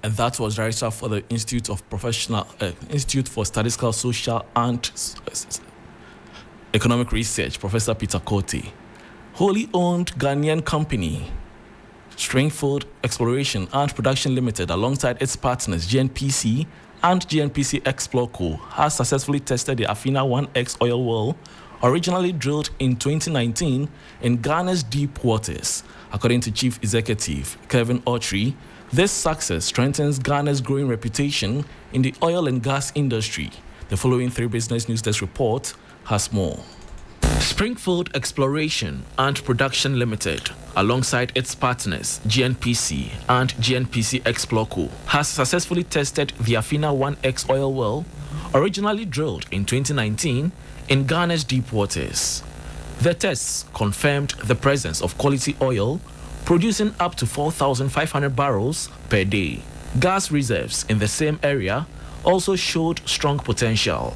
V: And that was Director for the Institute for Statistical, Social and Economic Research, Professor Peter Korte. Wholly owned Ghanaian company Stringfield Exploration and Production Limited, alongside its partners GNPC and GNPC Explore Co, has successfully tested the Afina 1X oil well, originally drilled in 2019 in Ghana's deep waters. According to Chief Executive Kevin Autry, this success strengthens Ghana's growing reputation in the oil and gas industry. The following 3 Business News Desk report has more. Springfield Exploration and Production Limited, alongside its partners GNPC and GNPC Explore Co, has successfully tested the Afina 1X oil well, originally drilled in 2019 in Ghana's deep waters. The tests confirmed the presence of quality oil producing up to 4,500 barrels per day. Gas reserves in the same area also showed strong potential.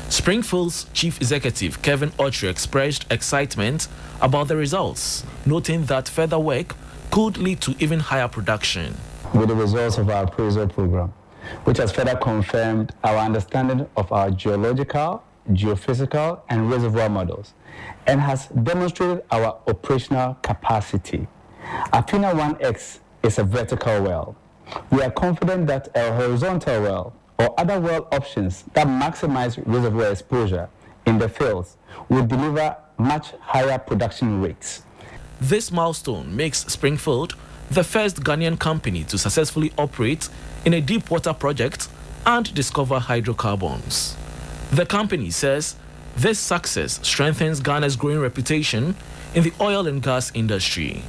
V: Springfield's chief executive, Kevin Autry, expressed excitement about the results, noting that further work could lead to even higher production.
B: With the results of our appraisal program, which has further confirmed our understanding of our geological, geophysical, and reservoir models, and has demonstrated our operational capacity. Afina 1X is a vertical well. We are confident that a horizontal well or other well options that maximize reservoir exposure in the fields will deliver much higher production rates.
V: This milestone makes Springfield the first Ghanaian company to successfully operate in a deep water project and discover hydrocarbons. The company says this success strengthens Ghana's growing reputation in the oil and gas industry.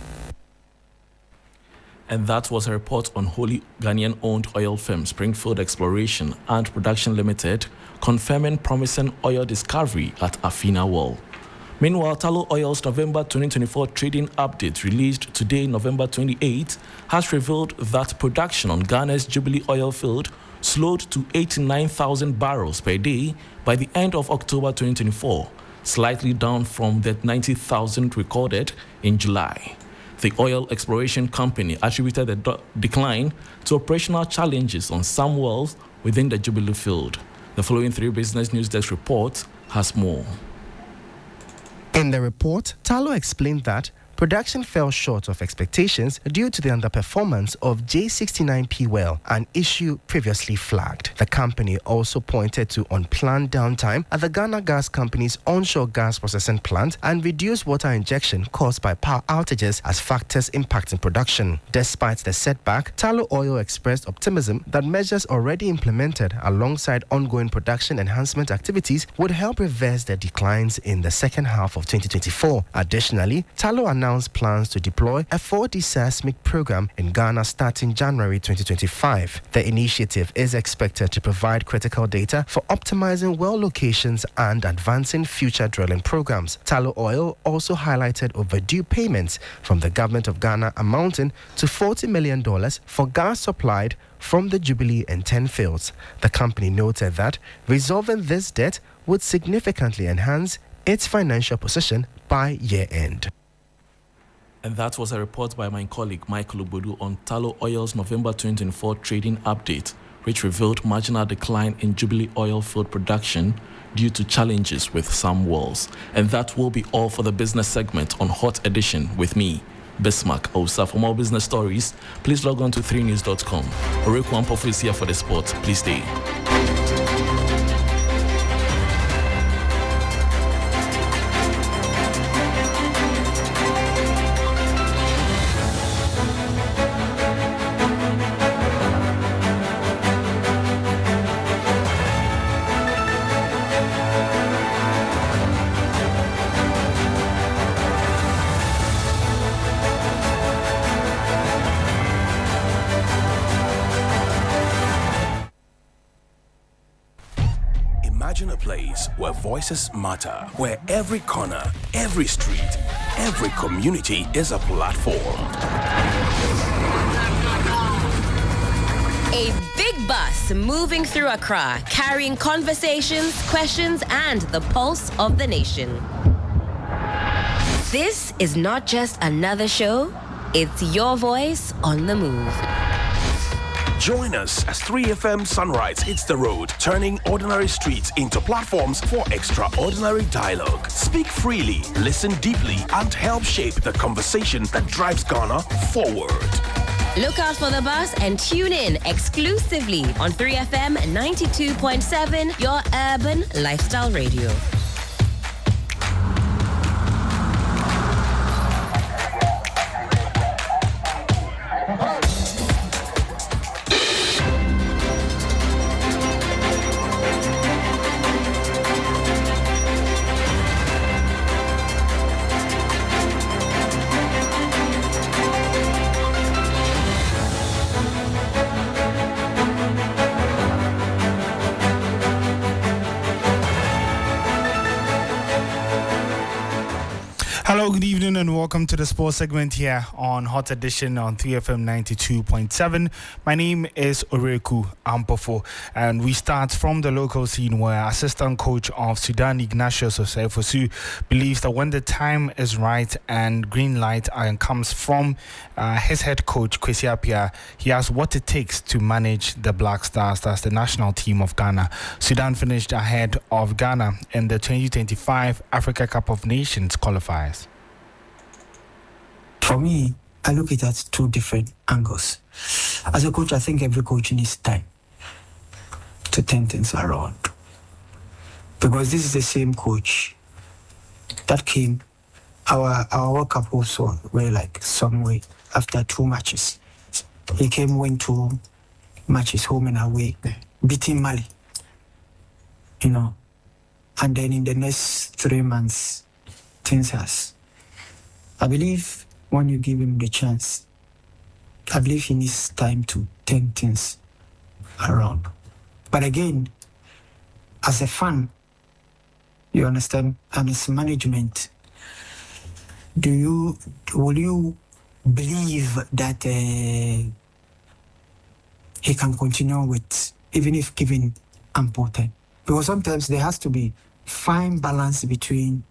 V: And that was a report on wholly Ghanaian-owned oil firm Springfield Exploration and Production Limited confirming promising oil discovery at Afina Well. Meanwhile, Tullow Oil's November 2024 trading update released today, November 28, has revealed that production on Ghana's Jubilee oil field slowed to 89,000 barrels per day by the end of October 2024, slightly down from the 90,000 recorded in July. The oil exploration company attributed the decline to operational challenges on some wells within the Jubilee field. The following 3 Business News Desk report has more.
C: In the report, Tullow explained that production fell short of expectations due to the underperformance of J69P well, an issue previously flagged. The company also pointed to unplanned downtime at the Ghana Gas Company's onshore gas processing plant and reduced water injection caused by power outages as factors impacting production. Despite the setback, Tullow Oil expressed optimism that measures already implemented alongside ongoing production enhancement activities would help reverse the declines in the second half of 2024. Additionally, Tullow announced plans to deploy a 4D seismic program in Ghana starting January 2025. The initiative is expected to provide critical data for optimizing well locations and advancing future drilling programs. Tullow Oil also highlighted overdue payments from the government of Ghana amounting to $40 million for gas supplied from the Jubilee and 10 fields. The company noted that resolving this debt would significantly enhance its financial position by year-end.
V: And that was a report by my colleague Michael Obodu on Tullow Oil's November 2024 trading update, which revealed marginal decline in Jubilee oil field production due to challenges with some wells. And that will be all for the business segment on Hot Edition with me, Bismarck Osa. For more business stories, please log on to 3news.com. Oreku Ampofo is here for the sport. Please stay.
U: Imagine a place where voices matter, where every corner, every street, every community is a platform.
D: A big bus moving through Accra, carrying conversations, questions, and the pulse of the nation. This is not just another show, it's your voice on the move.
U: Join us as 3FM Sunrise hits the road, turning ordinary streets into platforms for extraordinary dialogue. Speak freely, listen deeply, and help shape the conversation that drives Ghana forward.
D: Look out for the bus and tune in exclusively on 3FM 92.7, your urban lifestyle radio.
E: Good evening and welcome to the sports segment here on Hot Edition on 3FM 92.7. My name is Oreku Ampofo, and we start from the local scene where assistant coach of Sudan, Ignatius Osei-Fosu, believes that when the time is right and green light comes from his head coach, Kwesi Appiah, he has what it takes to manage the Black Stars, that's the national team of Ghana. Sudan finished ahead of Ghana in the 2025 Africa Cup of Nations qualifiers.
G: For me, I look at it at two different angles. As a coach, I think every coach needs time to turn things around. Because this is the same coach that came, our World Cup also were like some way after 2 matches. He came, went 2 matches home and away, beating Mali, and then in the next 3 months, things has. I believe when you give him the chance, I believe he needs time to turn things around. But again, as a fan, you understand, and as management, will you believe that he can continue with, even if given ample time? Because sometimes there has to be fine balance between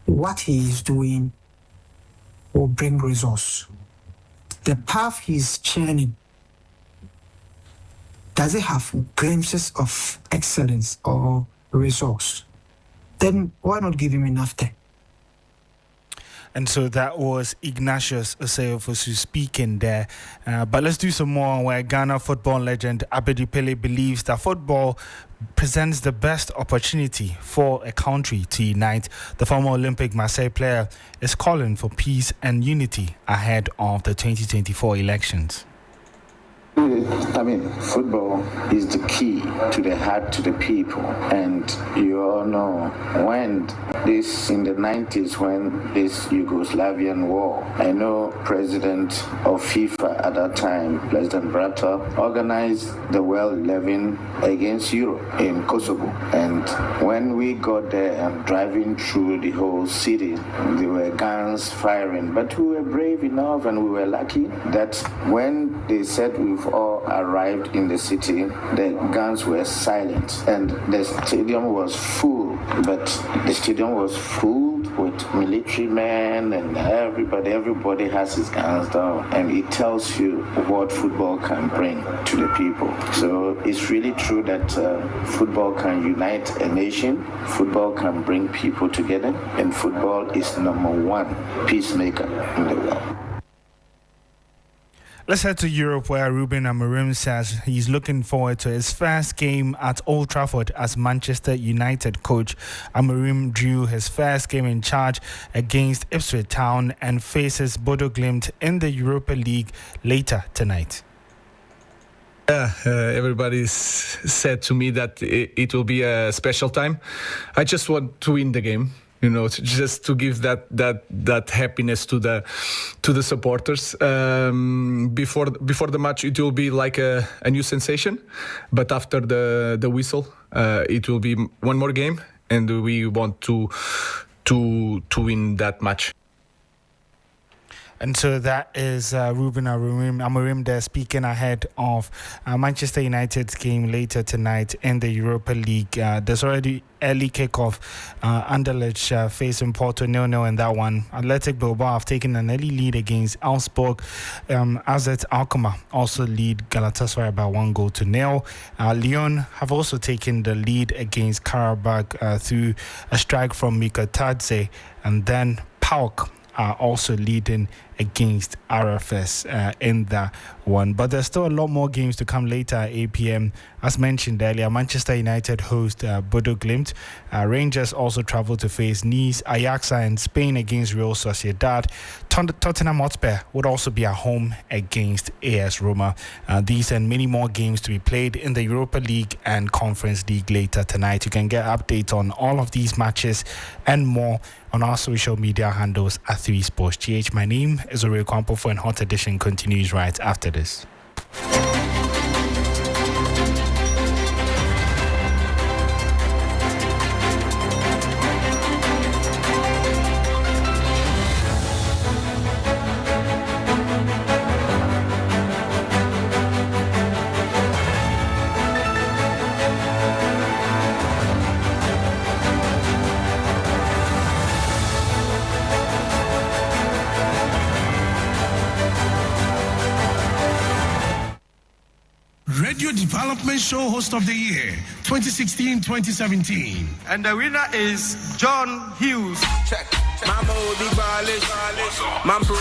G: what he is doing will bring results. The path he's churning, does it have glimpses of excellence or results? Then why not give him enough time?
E: And so that was Ignatius Osei-Fosu speaking there. But let's do some more where Ghana football legend Abedi Pele believes that football presents the best opportunity for a country to unite. The former Olympic Marseille player is calling for peace and unity ahead of the 2024 elections.
H: Football is the key to the heart to the people, and you all know when this in the 90s, when this Yugoslavian war, I know President of FIFA at that time, President Brata, organized the World 11 against Europe in Kosovo, and when we got there and driving through the whole city, there were guns firing, but we were brave enough and we were lucky that when they said we've all arrived in the city, the guns were silent and the stadium was full, but the stadium was full with military men and everybody has his guns down, and it tells you what football can bring to the people. So it's really true that football can unite a nation, football can bring people together, and football is #1 peacemaker in the world.
E: Let's head to Europe, where Ruben Amorim says he's looking forward to his first game at Old Trafford as Manchester United coach. Amorim drew his first game in charge against Ipswich Town and faces Bodo Glimt in the Europa League later tonight.
I: Everybody's said to me that it will be a special time. I just want to win the game. Just to give that happiness to the supporters. Before the match, it will be like a new sensation, but after the whistle, it will be one more game, and we want to win that match.
E: And so that is Ruben Amorim there speaking ahead of Manchester United's game later tonight in the Europa League. There's already early kickoff. Anderlecht facing Porto 0-0 in that one. Athletic Bilbao have taken an early lead against Augsburg. AZ Alkmaar also lead Galatasaray by 1-0. Lyon have also taken the lead against Karabakh through a strike from Mika Tadze, and then PAOK are also leading against RFS in that one. But there's still a lot more games to come later at 8 p.m. As mentioned earlier, Manchester United host Bodo Glimt. Rangers also travel to face Nice. Ajax in Spain against Real Sociedad. Tottenham Hotspur would also be at home against AS Roma. These and many more games to be played in the Europa League and Conference League later tonight. You can get updates on all of these matches and more on our social media handles at 3SportsGH. My name is Oreo Kwampofo, and Hot Edition continues right after this.
J: Radio Development Show Host of the Year 2016-2017.
K: And the winner is John Hughes. Check.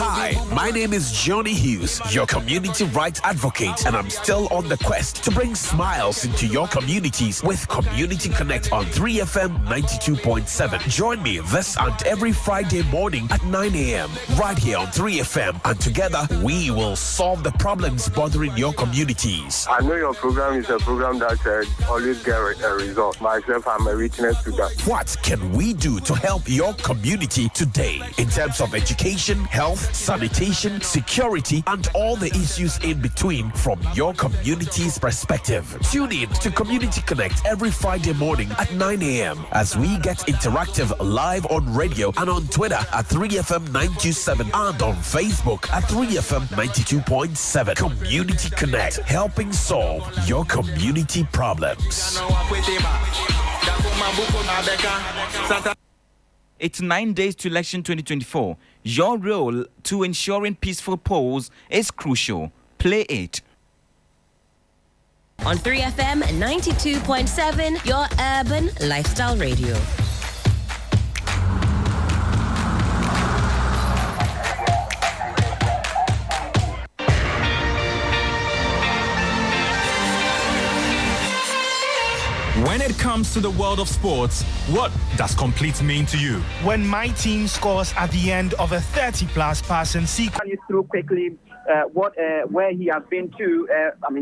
U: Hi, my name is Johnny Hughes, your community rights advocate, and I'm still on the quest to bring smiles into your communities with Community Connect on 3FM 92.7. Join me this and every Friday morning at 9 a.m. right here on 3FM, and together we will solve the problems bothering your communities.
L: I know your program is a program that always get a result. Myself, I'm a witness to that.
U: What can we do to help your community today in terms of education, health, sanitation, security, and all the issues in between from your community's perspective? Tune in to Community Connect every Friday morning at 9 a.m. as we get interactive live on radio and on Twitter at 3FM 927 and on Facebook at 3FM 92.7. Community Connect, helping solve your community problems.
F: It's 9 days to election 2024. Your role to ensuring peaceful polls is crucial. Play it.
D: On 3FM 92.7, your urban lifestyle radio.
M: When it comes to the world of sports, what does complete mean to you?
E: When my team scores at the end of a 30-plus passing sequence.
P: Run you through quickly where he has been to.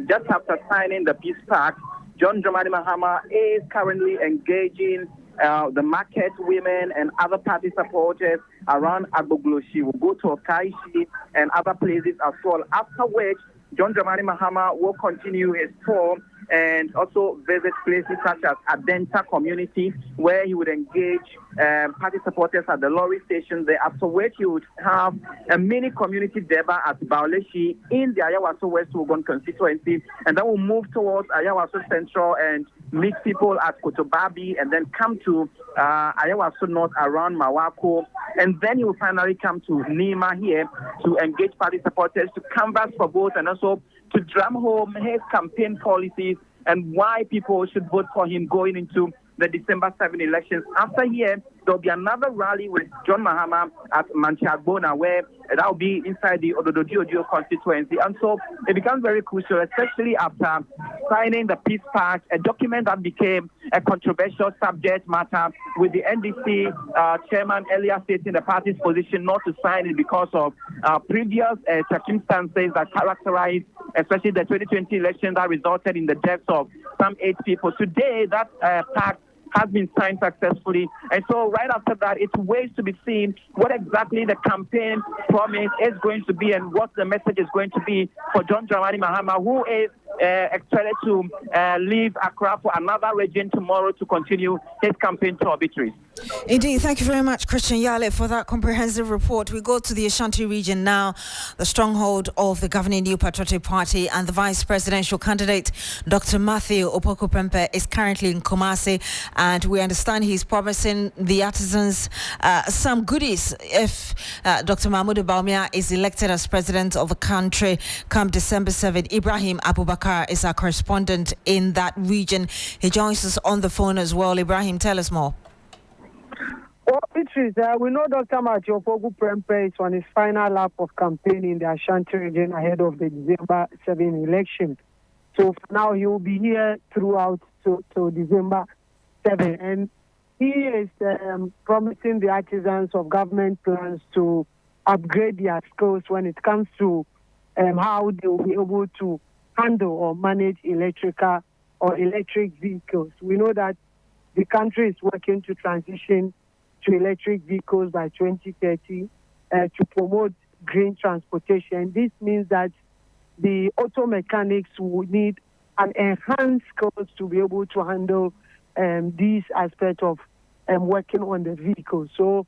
P: Just after signing the Peace Pact, John Dramani Mahama is currently engaging the market women and other party supporters around Agbogloshi. Will go to Okaishi and other places as well. After which, John Dramani Mahama will continue his tour and also visit places such as Adenta community, where he would engage party supporters at the lorry station there, after which he would have a mini community deba at Baoleshi in the Ayawaso West Wugon constituency, and then we'll move towards Ayawaso Central and meet people at Kotobabi, and then come to Ayawaso North around Mawako, and then he will finally come to Nima here to engage party supporters, to canvass for votes, and also to drum home his campaign policies and why people should vote for him going into the December 7 elections. After here, there'll be another rally with John Mahama at Manchagbona, where that will be inside the Ododo constituency. And so it becomes very crucial, especially after signing the Peace Pact, a document that became a controversial subject matter, with the NDC chairman earlier stating the party's position not to sign it because of previous circumstances that characterized especially the 2020 election that resulted in the deaths of some 8 people. Today, that pact has been signed successfully. And so right after that, it waits to be seen what exactly the campaign promise is going to be and what the message is going to be for John Dramani Mahama, who is expected to leave Accra for another region tomorrow to continue his campaign tour. Beatrice.
A: Indeed, thank you very much, Christian Yale, for that comprehensive report. We go to the Ashanti region now, the stronghold of the governing New Patriotic Party, and the vice presidential candidate, Dr. Matthew Opoku-Pempe, is currently in Kumasi, and we understand he's promising the artisans some goodies if Dr. Mahmoud Bawumia is elected as president of the country come December 7. Ibrahim Abubakar is our correspondent in that region. He joins us on the phone as well. Ibrahim, tell us more.
Y: Well, Beatrice, we know Dr. Matthew Opoku-Pempe is on his final lap of campaign in the Ashanti region ahead of the December 7 election. So for now, he will be here throughout to December 7. And he is promising the artisans of government plans to upgrade their skills when it comes to how they will be able to handle or manage electric vehicles. We know that the country is working to transition to electric vehicles by 2030 to promote green transportation. This means that the auto mechanics will need an enhanced skills to be able to handle these aspects of working on the vehicle. So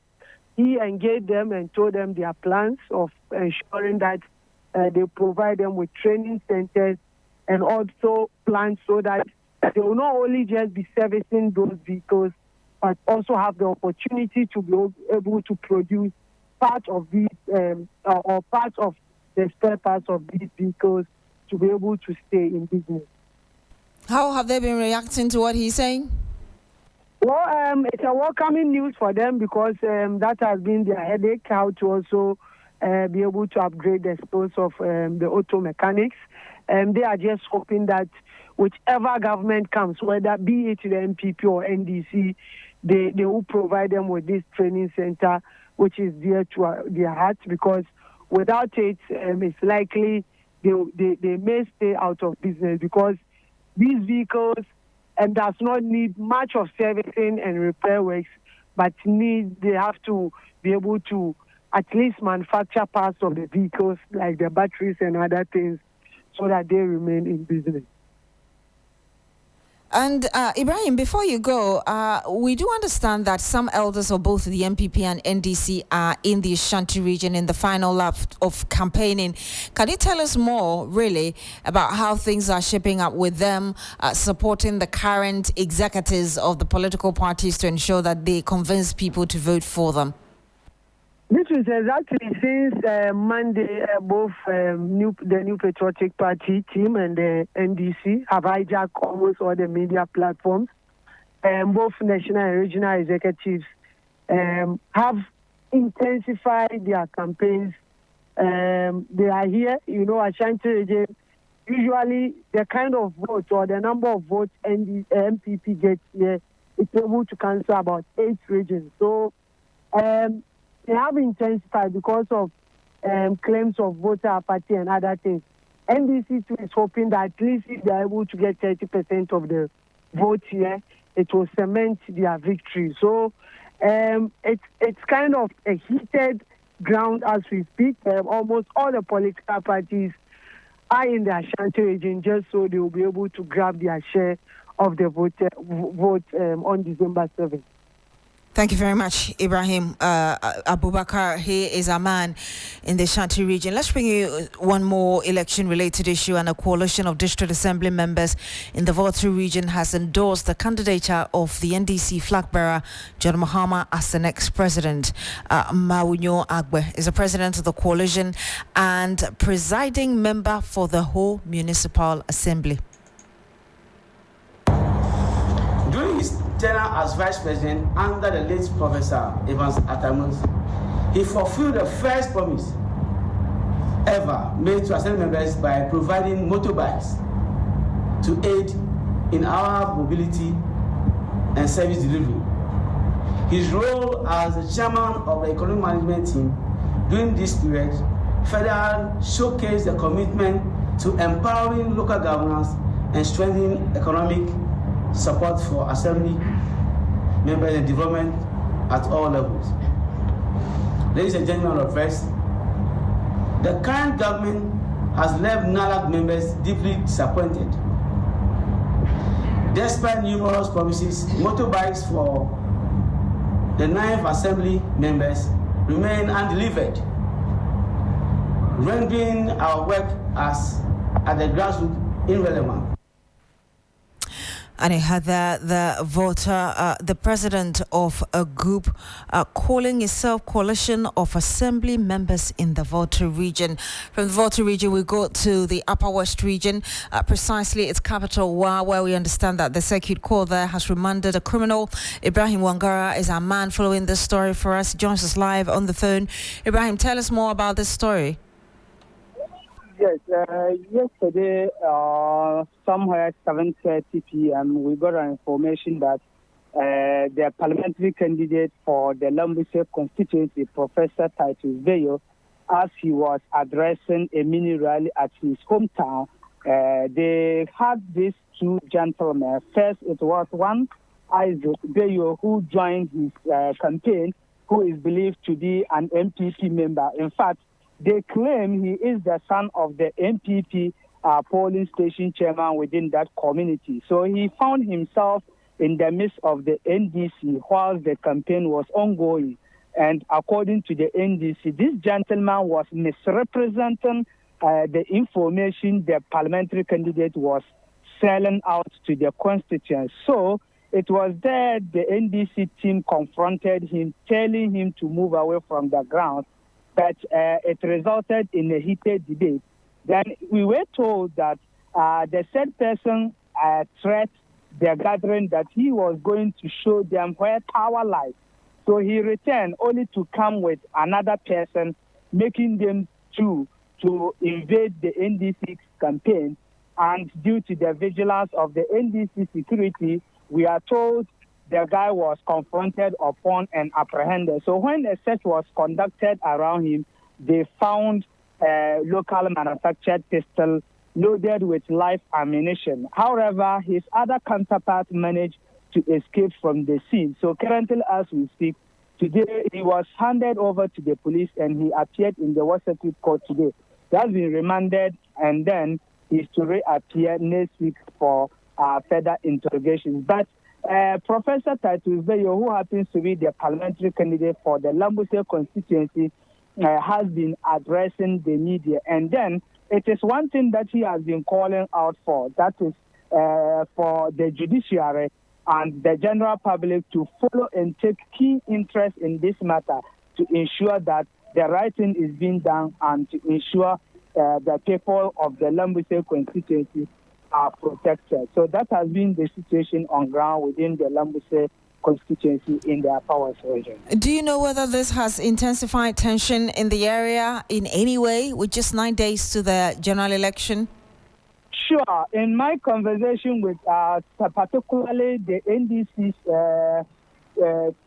Y: he engaged them and told them their plans of ensuring that they provide them with training centers and also plans so that they will not only just be servicing those vehicles, but also have the opportunity to be able to produce part of these or part of the spare parts of these vehicles to be able to stay in business.
A: How have they been reacting to what he's saying?
Y: Well, it's a welcoming news for them because that has been their headache, how to also be able to upgrade the skills of the auto mechanics. They are just hoping that whichever government comes, whether be it the MPP or NDC, they will provide them with this training center, which is dear to their hearts, because without it, it's likely they may stay out of business, because these vehicles does not need much of servicing and repair works, but they have to be able to at least manufacture parts of the vehicles, like the batteries and other things, so that they remain in business.
A: And Ibrahim, before you go, we do understand that some elders of both the MPP and NDC are in the Ashanti region in the final lap of campaigning. Can you tell us more, really, about how things are shaping up with them supporting the current executives of the political parties to ensure that they convince people to vote for them?
Y: This is exactly since Monday, both the New Patriotic Party team and the NDC have hijacked almost all the media platforms. Both national and regional executives have intensified their campaigns. They are here, Ashanti region. Usually, the kind of vote or the number of votes MPP gets here is able to cancel about 8 regions. So, they have intensified because of claims of voter apathy and other things. NDC too is hoping that at least if they are able to get 30% of the vote here, it will cement their victory. So it's kind of a heated ground as we speak. Almost all the political parties are in the Ashanti region just so they will be able to grab their share of the vote on December 7th.
A: Thank you very much, Ibrahim Abubakar. He is a man in the Ashanti region. Let's bring you one more election-related issue. And a coalition of district assembly members in the Volta region has endorsed the candidature of the NDC flag bearer, John Mahama, as the next president. Mawunyo Agbe is the president of the coalition and presiding member for the whole municipal assembly.
N: During his tenure as vice president under the late Professor Evans Atamus, he fulfilled the first promise ever made to assembly members by providing motorbikes to aid in our mobility and service delivery. His role as the chairman of the economic management team during this period further showcased the commitment to empowering local governance and strengthening economic support for assembly members and development at all levels. Ladies and gentlemen of press, the current government has left NALAC members deeply disappointed. Despite numerous promises, motorbikes for the 9th assembly members remain undelivered, rendering our work at the grassroots irrelevant.
A: And it had the voter, the president of a group calling itself Coalition of Assembly Members in the Volta region. From the Volta region, we go to the Upper West region, precisely its capital, where we understand that the circuit court there has remanded a criminal. Ibrahim Wangara is our man following this story for us. He joins us live on the phone. Ibrahim, tell us more about this story.
O: Yes, yesterday, somewhere 7:30 p.m., we got an information that the parliamentary candidate for the Lambuse constituency, Professor Titus Bayo, as he was addressing a mini rally at his hometown, they had these 2 gentlemen. First, it was one, Isaac Bayo, who joined his campaign, who is believed to be an MPP member. In fact, they claim he is the son of the MPP polling station chairman within that community. So he found himself in the midst of the NDC while the campaign was ongoing. And according to the NDC, this gentleman was misrepresenting the information the parliamentary candidate was selling out to the constituents. So it was there the NDC team confronted him, telling him to move away from the ground. But it resulted in a heated debate. Then we were told that the said person
Y: threat the gathering that he was going to show them where power lies. So he returned only to come with another person, making them two to invade the NDC campaign. And due to the vigilance of the NDC security, we are told the guy was confronted upon and apprehended. So when a search was conducted around him, they found a local manufactured pistol loaded with live ammunition. However, his other counterpart managed to escape from the scene. So currently, as we speak, today he was handed over to the police and he appeared in the Washington court today. He has been remanded and then he is to reappear next week for further interrogations. But Professor Titus Bayo, who happens to be the parliamentary candidate for the Lambuse constituency, has been addressing the media. And then it is one thing that he has been calling out for, that is for the judiciary and the general public to follow and take key interest in this matter to ensure that the right thing is being done and to ensure the people of the Lambuse constituency are protected. So that has been the situation on ground within the Lambuse constituency in the Upper West region.
A: Do you know whether this has intensified tension in the area in any way with just 9 days to the general election?
Y: Sure. In my conversation with particularly the NDC's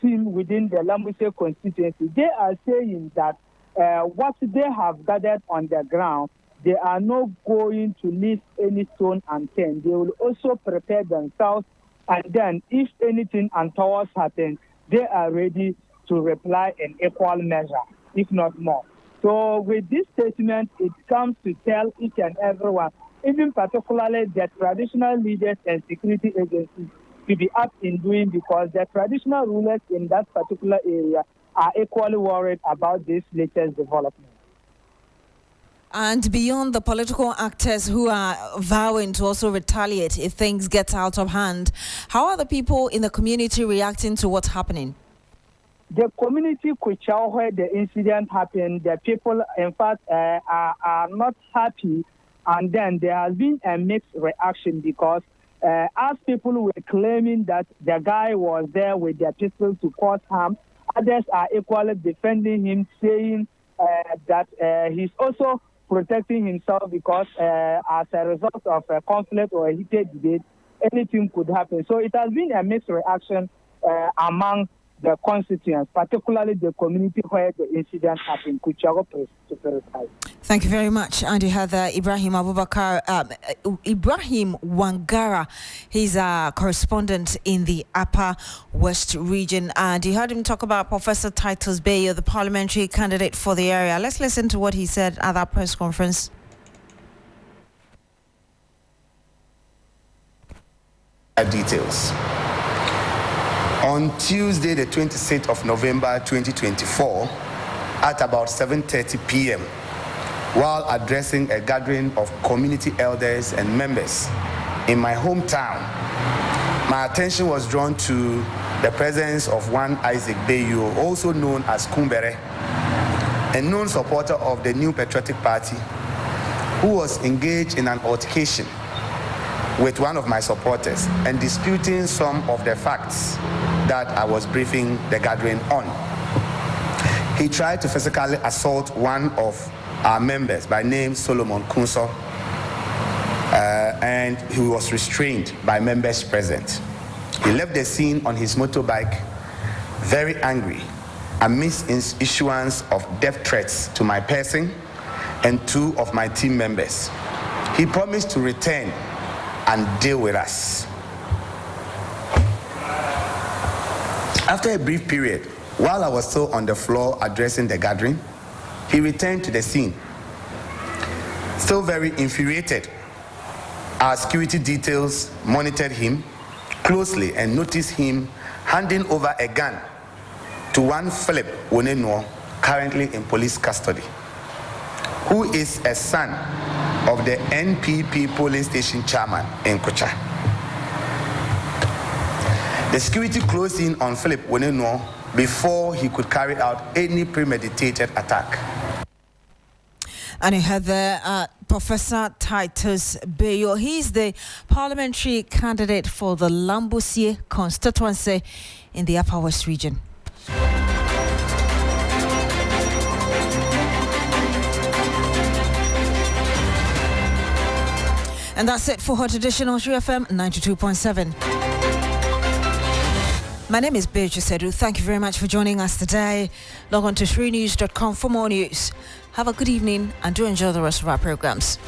Y: team within the Lambuse constituency, they are saying that what they have gathered on the ground, they are not going to leave any stone unturned. They will also prepare themselves, and then if anything untoward happens, they are ready to reply in equal measure, if not more. So with this statement, it comes to tell each and everyone, even particularly the traditional leaders and security agencies, to be up in doing, because the traditional rulers in that particular area are equally worried about this latest development.
A: And beyond the political actors who are vowing to also retaliate if things get out of hand, how are the people in the community reacting to what's happening?
Y: The community Kuchao, where the incident happened, the people, in fact, are not happy. And then there has been a mixed reaction because as people were claiming that the guy was there with their pistol to cause harm, others are equally defending him, saying that he's also protecting himself because as a result of a conflict or a heated debate, anything could happen. So it has been a mixed reaction among the constituents, particularly the community where the incident happened.
A: Thank you very much. And you had Ibrahim Abubakar, Ibrahim Wangara. He's a correspondent in the Upper West region. And you heard him talk about Professor Titus Bayo, the parliamentary candidate for the area. Let's listen to what he said at that press conference.
Q: Details. On Tuesday, the 26th of November 2024, at about 7:30 p.m., while addressing a gathering of community elders and members in my hometown, my attention was drawn to the presence of one Isaac Bayo, also known as Kumbere, a known supporter of the New Patriotic Party, who was engaged in an altercation with one of my supporters and disputing some of the facts that I was briefing the gathering on. He tried to physically assault one of our members by name Solomon Kunso, and he was restrained by members present. He left the scene on his motorbike very angry amidst his issuance of death threats to my person and two of my team members. He promised to return and deal with us. After a brief period, while I was still on the floor addressing the gathering, he returned to the scene. Still very infuriated, our security details monitored him closely and noticed him handing over a gun to one Philip Wonenwo, currently in police custody, who is a son of the NPP polling station chairman in Kocha. The security closed in on Philip Wonenwo before he could carry out any premeditated attack.
A: And you heard there Professor Titus Bayo. He's the parliamentary candidate for the Lambusie constituency in the Upper West region. And that's it for Hot Edition on 3FM 92.7. My name is Beatrice Adu. Thank you very much for joining us today. Log on to 3news.com for more news. Have a good evening and do enjoy the rest of our programs.